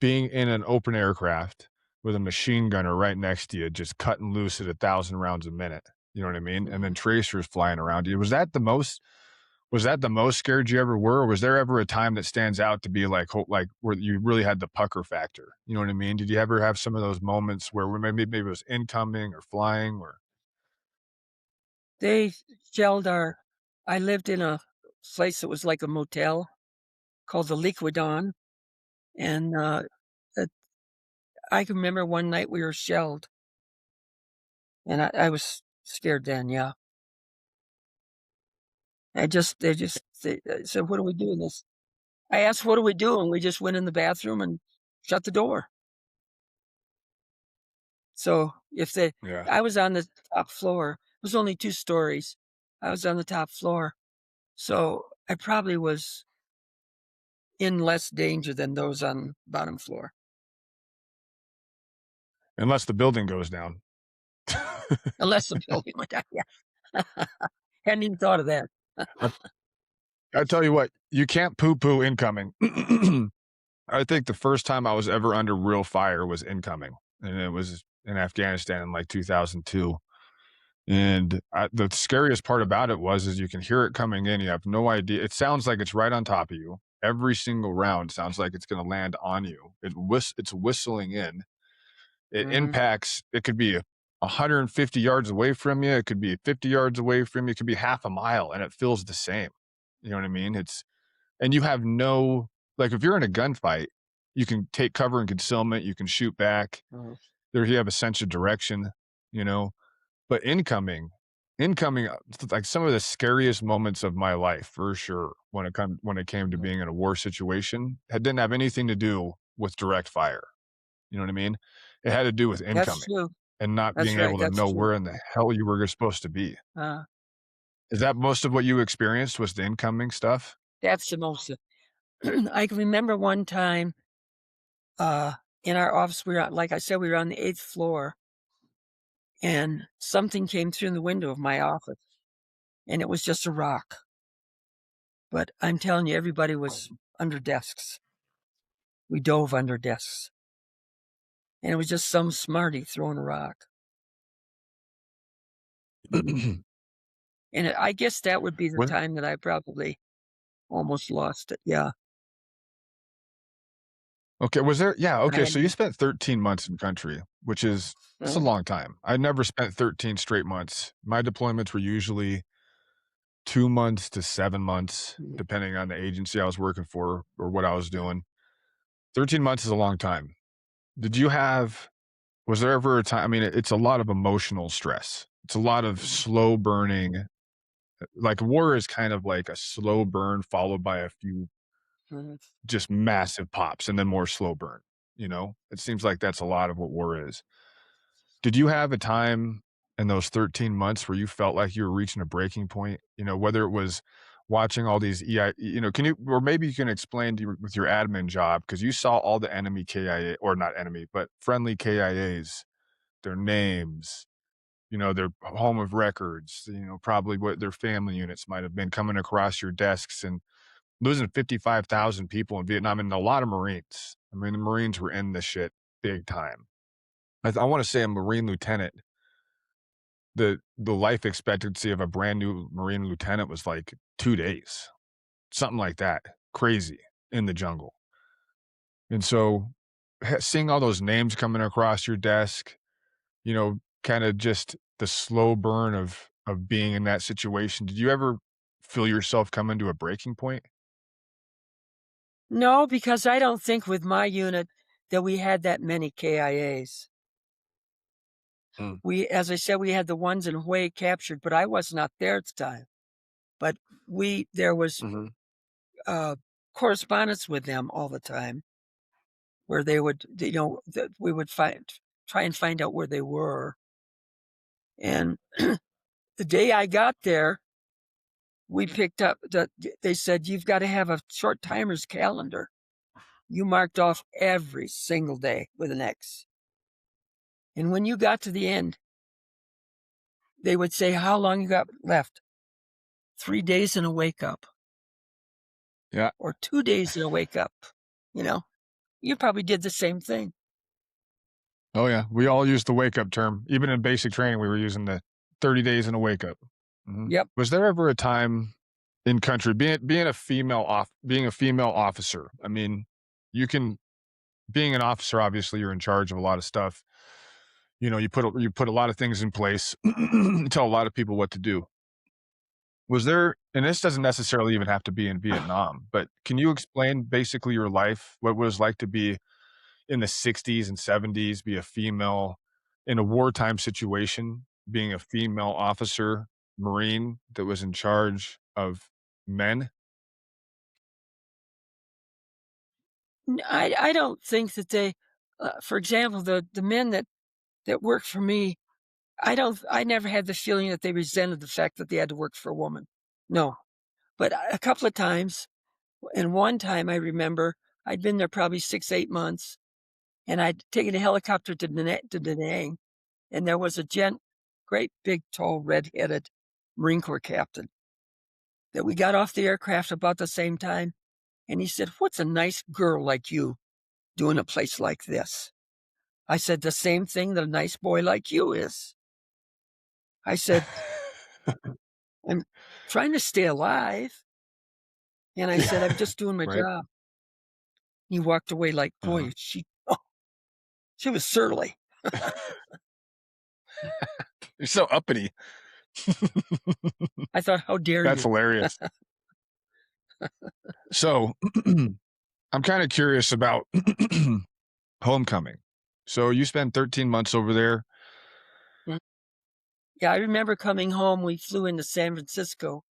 being in an open aircraft with a machine gunner right next to you, just cutting loose at 1,000 rounds a minute. You know what I mean? And then tracers flying around you. Was that the most scared you ever were? Or was there ever a time that stands out to be like where you really had the pucker factor? You know what I mean? Did you ever have some of those moments where maybe it was incoming or flying or? They shelled I lived in a place that was like a motel called the Liquidon. And I can remember one night we were shelled. And I was scared then, yeah. They said, "What are we doing this?" I asked, "What do we do?" And we just went in the bathroom and shut the door. So I was on the top floor. It was only 2 stories. I was on the top floor. So I probably was in less danger than those on bottom floor. Unless the building goes down. Unless the building went down, yeah. Hadn't even thought of that. I tell you what, you can't poo-poo incoming. I think the first time I was ever under real fire was incoming, and it was in Afghanistan in like 2002. And the scariest part about it is you can hear it coming in. You have no idea. It sounds like it's right on top of you. Every single round sounds like it's going to land on you. It's whistling in. It impacts. It could be 150 yards away from you. It could be 50 yards away from you. It could be half a mile, and it feels the same. You know what I mean? And you have no, like, if you're in a gunfight, you can take cover and concealment. You can shoot back. There, you have a sense of direction. You know, but incoming, like some of the scariest moments of my life for sure. When it came to being in a war situation, it didn't have anything to do with direct fire. You know what I mean? It had to do with That's incoming true. and not That's being right. able to That's know true. where in the hell you were supposed to be. Is that most of what you experienced was the incoming stuff? That's the most. I can remember one time in our office, like I said, we were on the 8th floor, and something came through the window of my office, and it was just a rock. But I'm telling you, everybody was under desks. We dove under desks, and it was just some smarty throwing a rock. And I guess that would be the What? time that I probably almost lost it. Yeah. Okay. Was there? Yeah. And I Okay. had So you spent 13 months in country, which is it's a long time. I never spent 13 straight months. My deployments were usually 2 months to 7 months, depending on the agency I was working for or what I was doing. 13 months is a long time. Was there ever a time? I mean, it's a lot of emotional stress. It's a lot of slow burning. Like war is kind of like a slow burn followed by a few just massive pops and then more slow burn. You know, it seems like that's a lot of what war is. Did you have a time in those 13 months where you felt like you were reaching a breaking point? You know, whether it was watching all these can you, or maybe you can explain with your admin job, because you saw all the enemy KIA, or not enemy, but friendly KIAs, their names, their home of records, probably what their family units might have been coming across your desks, and losing 55,000 people in Vietnam and a lot of Marines. I mean, the Marines were in this shit big time. I want to say a Marine lieutenant, the life expectancy of a brand new Marine lieutenant was like 2 days, something like that. Crazy in the jungle. And so seeing all those names coming across your desk, kind of just the slow burn of being in that situation. Did you ever feel yourself coming to a breaking point? No, because I don't think with my unit that we had that many KIAs. As I said, we had the ones in Hue captured, but I was not there at the time. But there was correspondence with them all the time, where they would, we would try and find out where they were. And the day I got there, we picked up they said, you've got to have a short timer's calendar. You marked off every single day with an X. And when you got to the end, they would say, how long you got left? 3 days and a wake up. Yeah. Or 2 days and a wake up. You probably did the same thing. Oh yeah. We all used the wake up term. Even in basic training, we were using the 30 days and a wake up. Yep. Was there ever a time in country being a female officer? I mean, being an officer, obviously you're in charge of a lot of stuff. You put a lot of things in place, tell a lot of people what to do. Was there, and this doesn't necessarily even have to be in Vietnam, but can you explain basically your life, what it was like to be in the 60s and 70s, be a female in a wartime situation, being a female officer, Marine that was in charge of men? I don't think that they, for example, the men that worked for me, I never had the feeling that they resented the fact that they had to work for a woman. No. But a couple of times, and one time I remember I'd been there probably 6, 8 months, and I'd taken a helicopter to Da Nang, and there was a great big tall red-headed Marine Corps captain that we got off the aircraft about the same time, and he said, "What's a nice girl like you doing a place like this?" I said, "The same thing that a nice boy like you is." I said, "I'm trying to stay alive." And I said, "I'm just doing my Right. job." He walked away like, boy, she was surly. You're so uppity. I thought, how dare That's you? hilarious. So I'm kind of curious about homecoming. So you spent 13 months over there. Yeah, I remember coming home. We flew into San Francisco,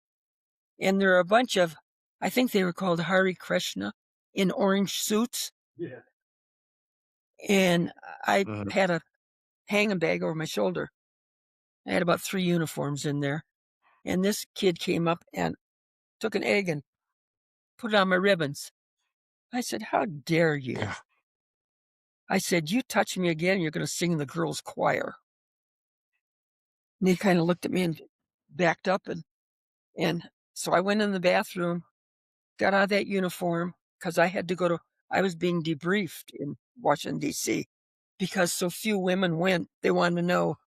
and there were a bunch of, I think they were called Hare Krishna, in orange suits. Yeah. And I had a hanging bag over my shoulder. I had about 3 uniforms in there. And this kid came up and took an egg and put it on my ribbons. I said, "How dare you?" Yeah. I said, "You touch me again, you're going to sing in the girls' choir." And he kind of looked at me and backed up. And so I went in the bathroom, got out of that uniform because I was being debriefed in Washington, D.C. because so few women went. They wanted to know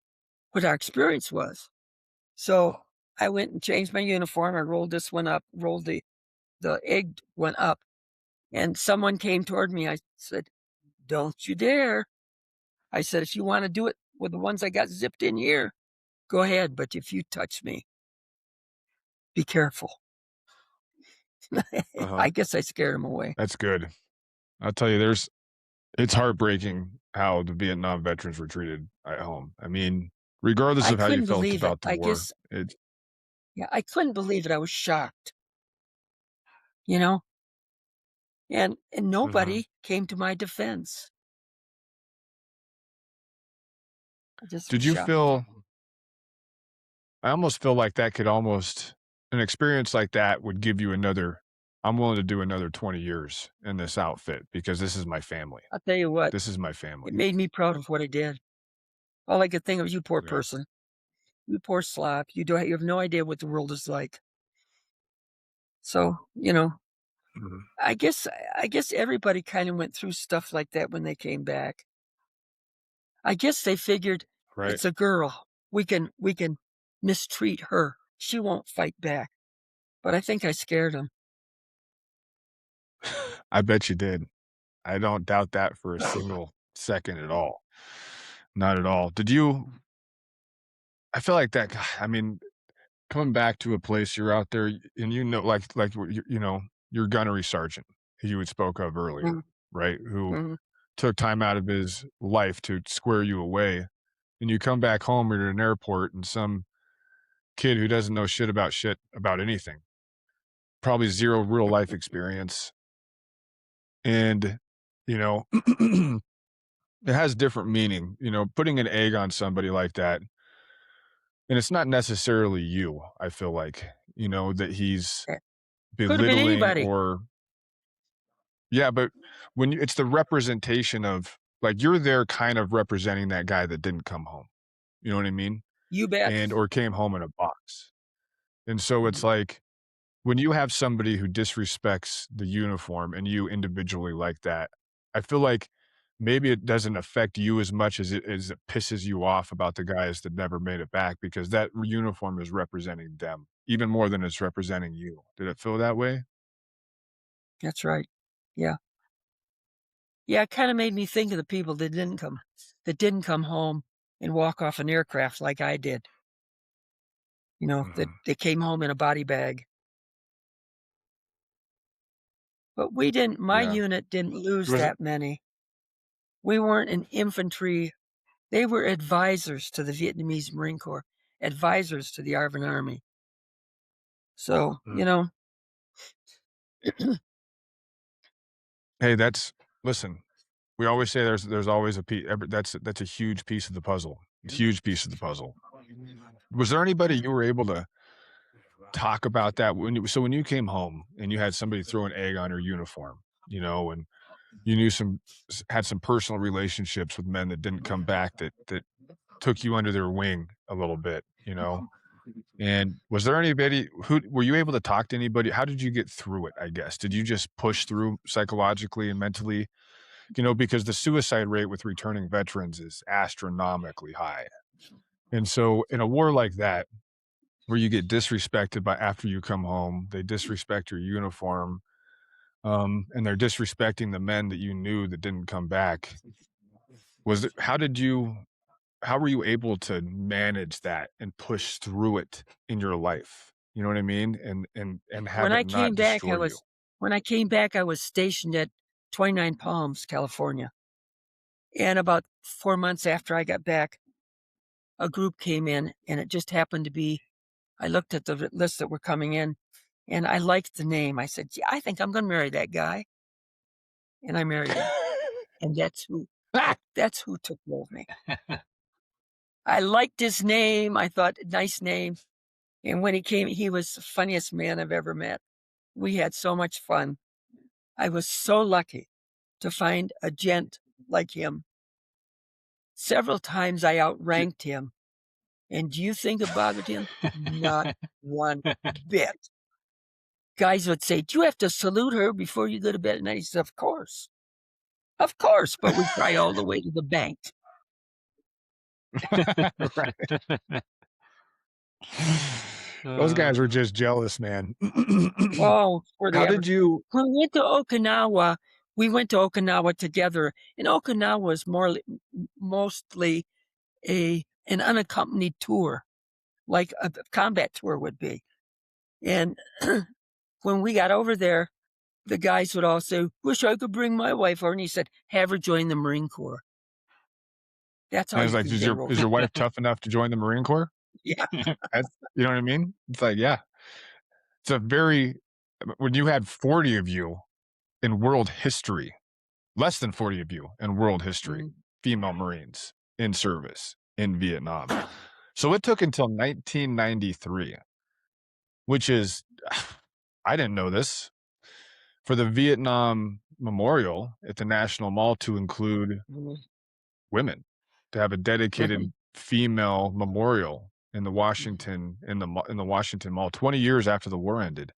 what our experience was. So I went and changed my uniform. I rolled this one up, rolled the egg one up, and someone came toward me. I said, "Don't you dare." I said, "If you want to do it with the ones I got zipped in here, go ahead. But if you touch me, be careful." I guess I scared him away. That's good. I'll tell you, it's heartbreaking how the Vietnam veterans were treated at home. I mean, regardless I of how you couldn't felt believe it. about the war, it's I couldn't believe it. I was shocked, you know, and nobody came to my defense. I just was did you shocked. feel, I almost feel like that could almost, an experience like that would give you another, I'm willing to do another 20 years in this outfit because this is my family. I'll tell you what, This is my it family. made me proud of what I did. All I could think of, you poor Yeah. person, you poor slop. You have no idea what the world is like. So, I guess everybody kind of went through stuff like that when they came back. I guess they figured Right. it's a girl. We can mistreat her. She won't fight back. But I think I scared them. I bet you did. I don't doubt that for a single second at all. Not at all. I feel like that, I mean, coming back to a place you're out there and like your gunnery sergeant who you had spoke of earlier, Mhm, right? Who mhm. took time out of his life to square you away. And you come back home or at an airport and some kid who doesn't know shit about anything, probably zero real life experience. And, you know, it has different meaning, putting an egg on somebody like that. And it's not necessarily you, I feel like, that he's Could have been belittling anybody. or yeah, but it's the representation of like you're there kind of representing that guy that didn't come home. You know what I mean? You bet. And or came home in a box. And so it's Mhm. like when you have somebody who disrespects the uniform and you individually like that, I feel like maybe it doesn't affect you as much as it pisses you off about the guys that never made it back because that uniform is representing them even more than it's representing you. Did it feel that way? That's right. Yeah. Yeah, it kinda made me think of the people that didn't come home and walk off an aircraft like I did, that Mhm. they came home in a body bag. But my Yeah. unit didn't lose Was it that many. We weren't an infantry. They were advisors to the Vietnamese Marine Corps, advisors to the ARVN Army. So, Mm. Hey, listen, we always say there's always a piece. That's a huge piece of the puzzle. It's a huge piece of the puzzle. Was there anybody you were able to talk about that when you came home and you had somebody throw an egg on your uniform, and you had some personal relationships with men that didn't come back that took you under their wing a little bit? And was there anybody who were you able to talk to anybody? How did you get through it, I guess? Did you just push through psychologically and mentally? Because the suicide rate with returning veterans is astronomically high. And so in a war like that, where you get disrespected by after you come home, they disrespect your uniform, and they're disrespecting the men that you knew that didn't come back. How were you able to manage that and push through it in your life? You know what I mean? And have When it I not came back, destroy you. I was stationed at 29 Palms, California. And about 4 months after I got back, a group came in, and it just happened to be, I looked at the list that were coming in, and I liked the name. I said, "Yeah, I think I'm going to marry that guy." And I married him. And that's who took care of me. I liked his name. I thought, nice name. And when he came, he was the funniest man I've ever met. We had so much fun. I was so lucky to find a gent like him. Several times I outranked him. And do you think it bothered him? Not one bit. Guys would say, "Do you have to salute her before you go to bed at night?" He said, "Of course. Of course, but we cry all the way to the bank." Right. Those guys were just jealous, man. Oh, for the How ever. did you When we went to Okinawa together, and Okinawa was mostly an unaccompanied tour, like a combat tour would be. And when we got over there, the guys would all say, "Wish I could bring my wife over." And he said, "Have her join the Marine Corps." That's how And it's you like, can is get your her is your over. wife tough enough to join the Marine Corps? Yeah. That's, you know what I mean? It's like, yeah. It's a very when you had 40 of you in world history, less than 40 of you in world history, female Marines in service in Vietnam. So it took until 1993, which is, I didn't know this, for the Vietnam Memorial at the National Mall to include women, to have a dedicated female memorial in the Washington Washington Mall 20 years after the war ended.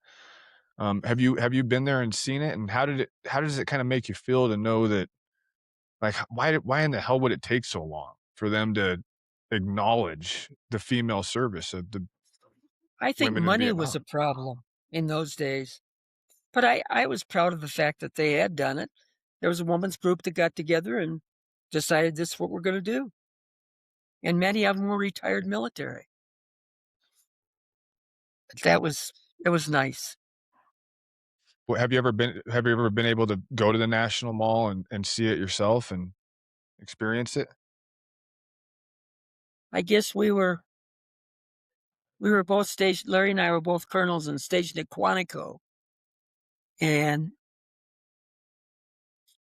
Have you been there and seen it? And how does it kind of make you feel to know that, like, why in the hell would it take so long for them to acknowledge the female service of the I think women in money was Vietnam? a problem in those days. But I was proud of the fact that they had done it. There was a women's group that got together and decided this is what we're going to do. And many of them were retired military. It was nice. Well, have you ever been able to go to the National Mall and see it yourself and experience it? I guess we were both stationed, Larry and I were both colonels and stationed at Quantico. And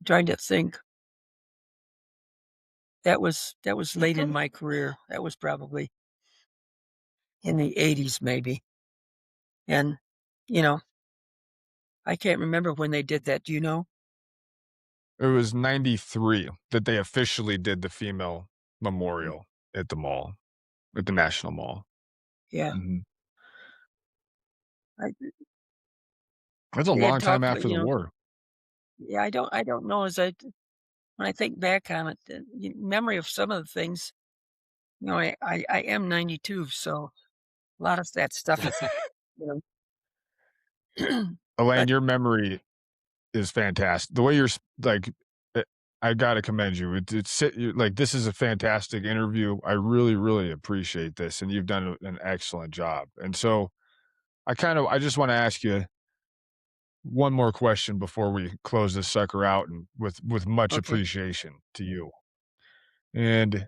trying to think, that was late in my career. That was probably in the 80s, maybe. And, I can't remember when they did that. Do you know? It was 93 that they officially did the female memorial at the mall, at the National Mall. Yeah. Mhm. I, That's a they had long time talked, after the war. yeah, I don't know. When I think back on it, the memory of some of the things, I am 92, so a lot of that stuff is, Elaine, but your memory is fantastic. The way you're like, I gotta commend you. Like, this is a fantastic interview. I really, really appreciate this, and you've done an excellent job. And so, I just want to ask you one more question before we close this sucker out, and with much okay. appreciation to you. And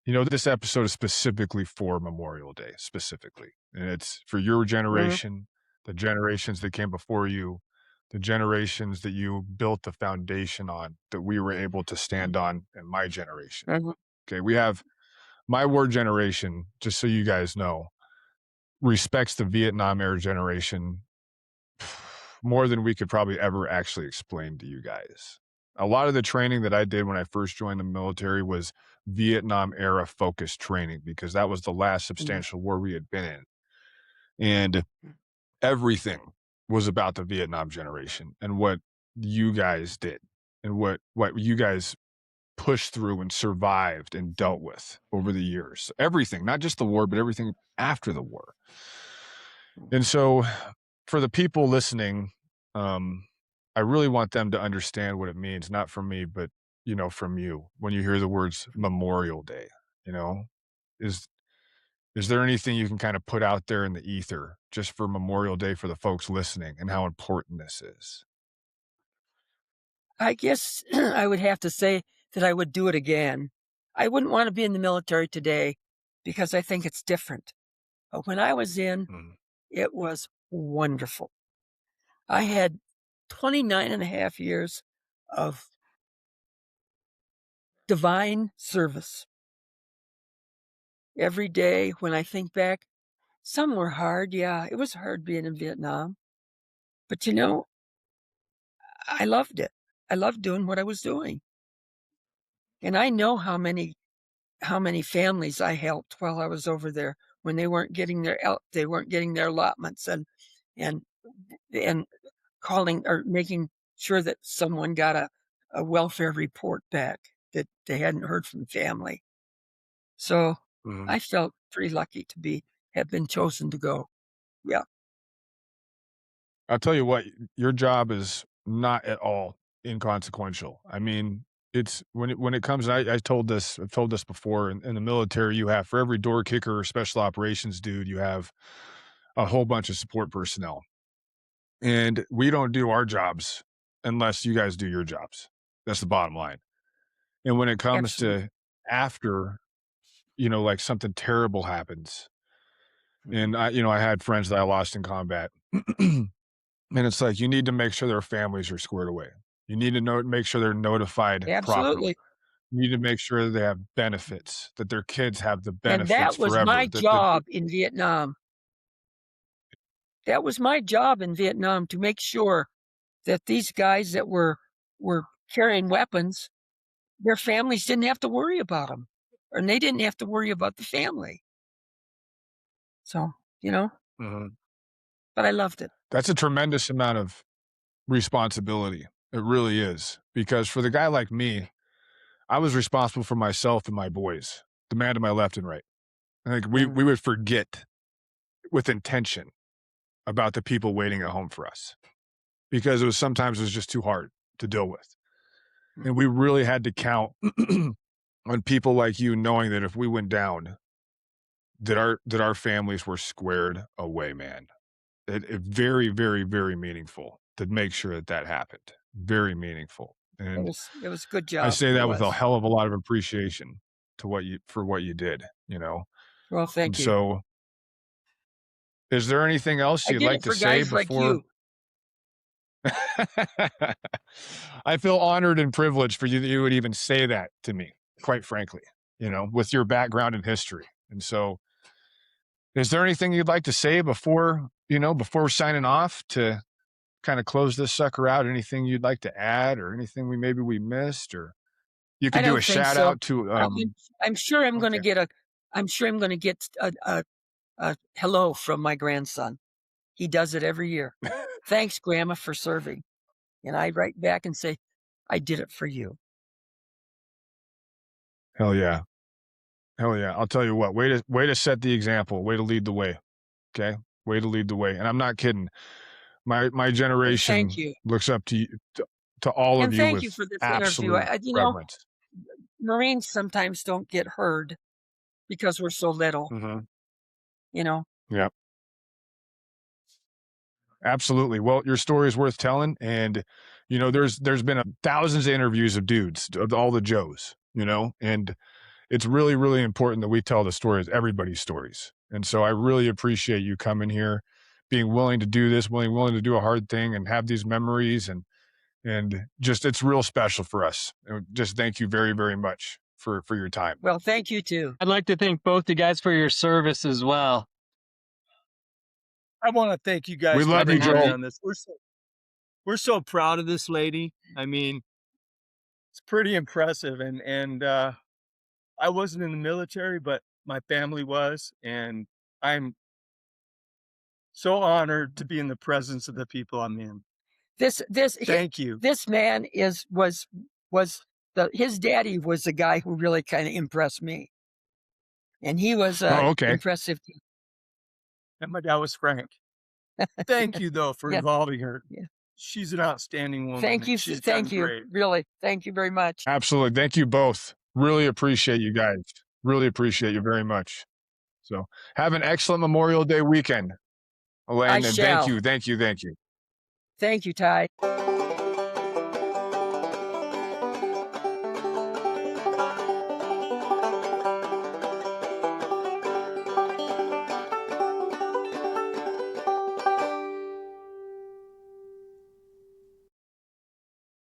this episode is specifically for Memorial Day, specifically, and it's for your generation, the generations that came before you, the generations that you built the foundation on, that we were able to stand on in my generation. Okay, we have my war generation, just so you guys know, respects the Vietnam era generation more than we could probably ever actually explain to you guys. A lot of the training that I did when I first joined the military was Vietnam era focused training, because that was the last substantial war we had been in. And everything was about the Vietnam generation and what you guys did and what you guys pushed through and survived and dealt with over the years. Everything, not just the war, but everything after the war. And so for the people listening, I really want them to understand what it means, not from me, but from you. When you hear the words Memorial Day, is is there anything you can kind of put out there in the ether just for Memorial Day for the folks listening and how important this is? I guess I would have to say that I would do it again. I wouldn't want to be in the military today because I think it's different. But when I was in, it was wonderful. I had 29 and a half years of divine service. Every day when I think back, some were hard. Yeah, it was hard being in Vietnam. But I loved it. I loved doing what I was doing. And I know how many families I helped while I was over there when they weren't getting their allotments and calling or making sure that someone got a welfare report back that they hadn't heard from family. So I felt pretty lucky to have been chosen to go. Yeah. I'll tell you what, your job is not at all inconsequential. I mean, it's when it comes, I've told this before in the military, you have for every door kicker or special operations dude, you have a whole bunch of support personnel. And we don't do our jobs unless you guys do your jobs. That's the bottom line. And when it comes Absolutely. to after, like something terrible happens, and I had friends that I lost in combat. And it's like, you need to make sure their families are squared away. You need to make sure they're notified properly. Absolutely. You need to make sure they have benefits, that their kids have the And benefits that was my forever. job in Vietnam. That was my job in Vietnam, to make sure that these guys that were carrying weapons, their families didn't have to worry about them, and they didn't have to worry about the family. So, but I loved it. That's a tremendous amount of responsibility. It really is. Because for the guy like me, I was responsible for myself and my boys, the man to my left and right. I think we would forget with intention about the people waiting at home for us because sometimes it was just too hard to deal with. And we really had to count on people like you knowing that if we went down, that our families were squared away, man. It very, very, very meaningful to make sure that happened. Very meaningful. And It was a good job. I say that It with a was. hell of a lot of appreciation for what you did, Well, And thank you. so is there anything else I you'd did like it to for say guys like before? you. I feel honored and privileged for you that you would even say that to me, quite frankly, with your background in history. And so is there anything you'd like to say before we're signing off to kind of close this sucker out? Anything you'd like to add or anything maybe we missed, or you I could do a don't think shout so. out to, I'm sure I'm going to okay. get a hello from my grandson. He does it every year. Thanks, Grandma, for serving. And I write back and say, I did it for you. Hell yeah. Hell yeah. I'll tell you what, way to set the example, way to lead the way. Okay. Way to lead the way. And I'm not kidding. My Well, thank generation you. looks up to you, to all of And you thank you with for this interview. absolute reverence. Marines sometimes don't get heard because we're so little, Yeah, absolutely. Well, your story is worth telling. And, there's been thousands of interviews of dudes, of all the Joes, and it's really, really important that we tell the stories, everybody's stories. And so I really appreciate you coming here, being willing to do this, willing to do a hard thing and have these memories and just, it's real special for us. And just thank you very, very much for your time. Well, thank you too. I'd like to thank both you guys for your service as well. I want to thank you guys We for love you, bringing me Joel. on this. We're so proud of this lady. I mean, it's pretty impressive. And I wasn't in the military, but my family was, and I'm so honored to be in the presence of the people I'm in. Thank you. This man was his daddy was the guy who really kind of impressed me, and he was impressive. And my dad was Frank. Thank you though for involving her. Yeah. She's an outstanding woman. Thank you. She's Thank done you. great. Really. Thank you very much. Absolutely. Thank you both. Really appreciate you guys. Really appreciate you very much. So have an excellent Memorial Day weekend, Elaine. I And shall. thank you. Thank you. Thank you. Thank you, Ty.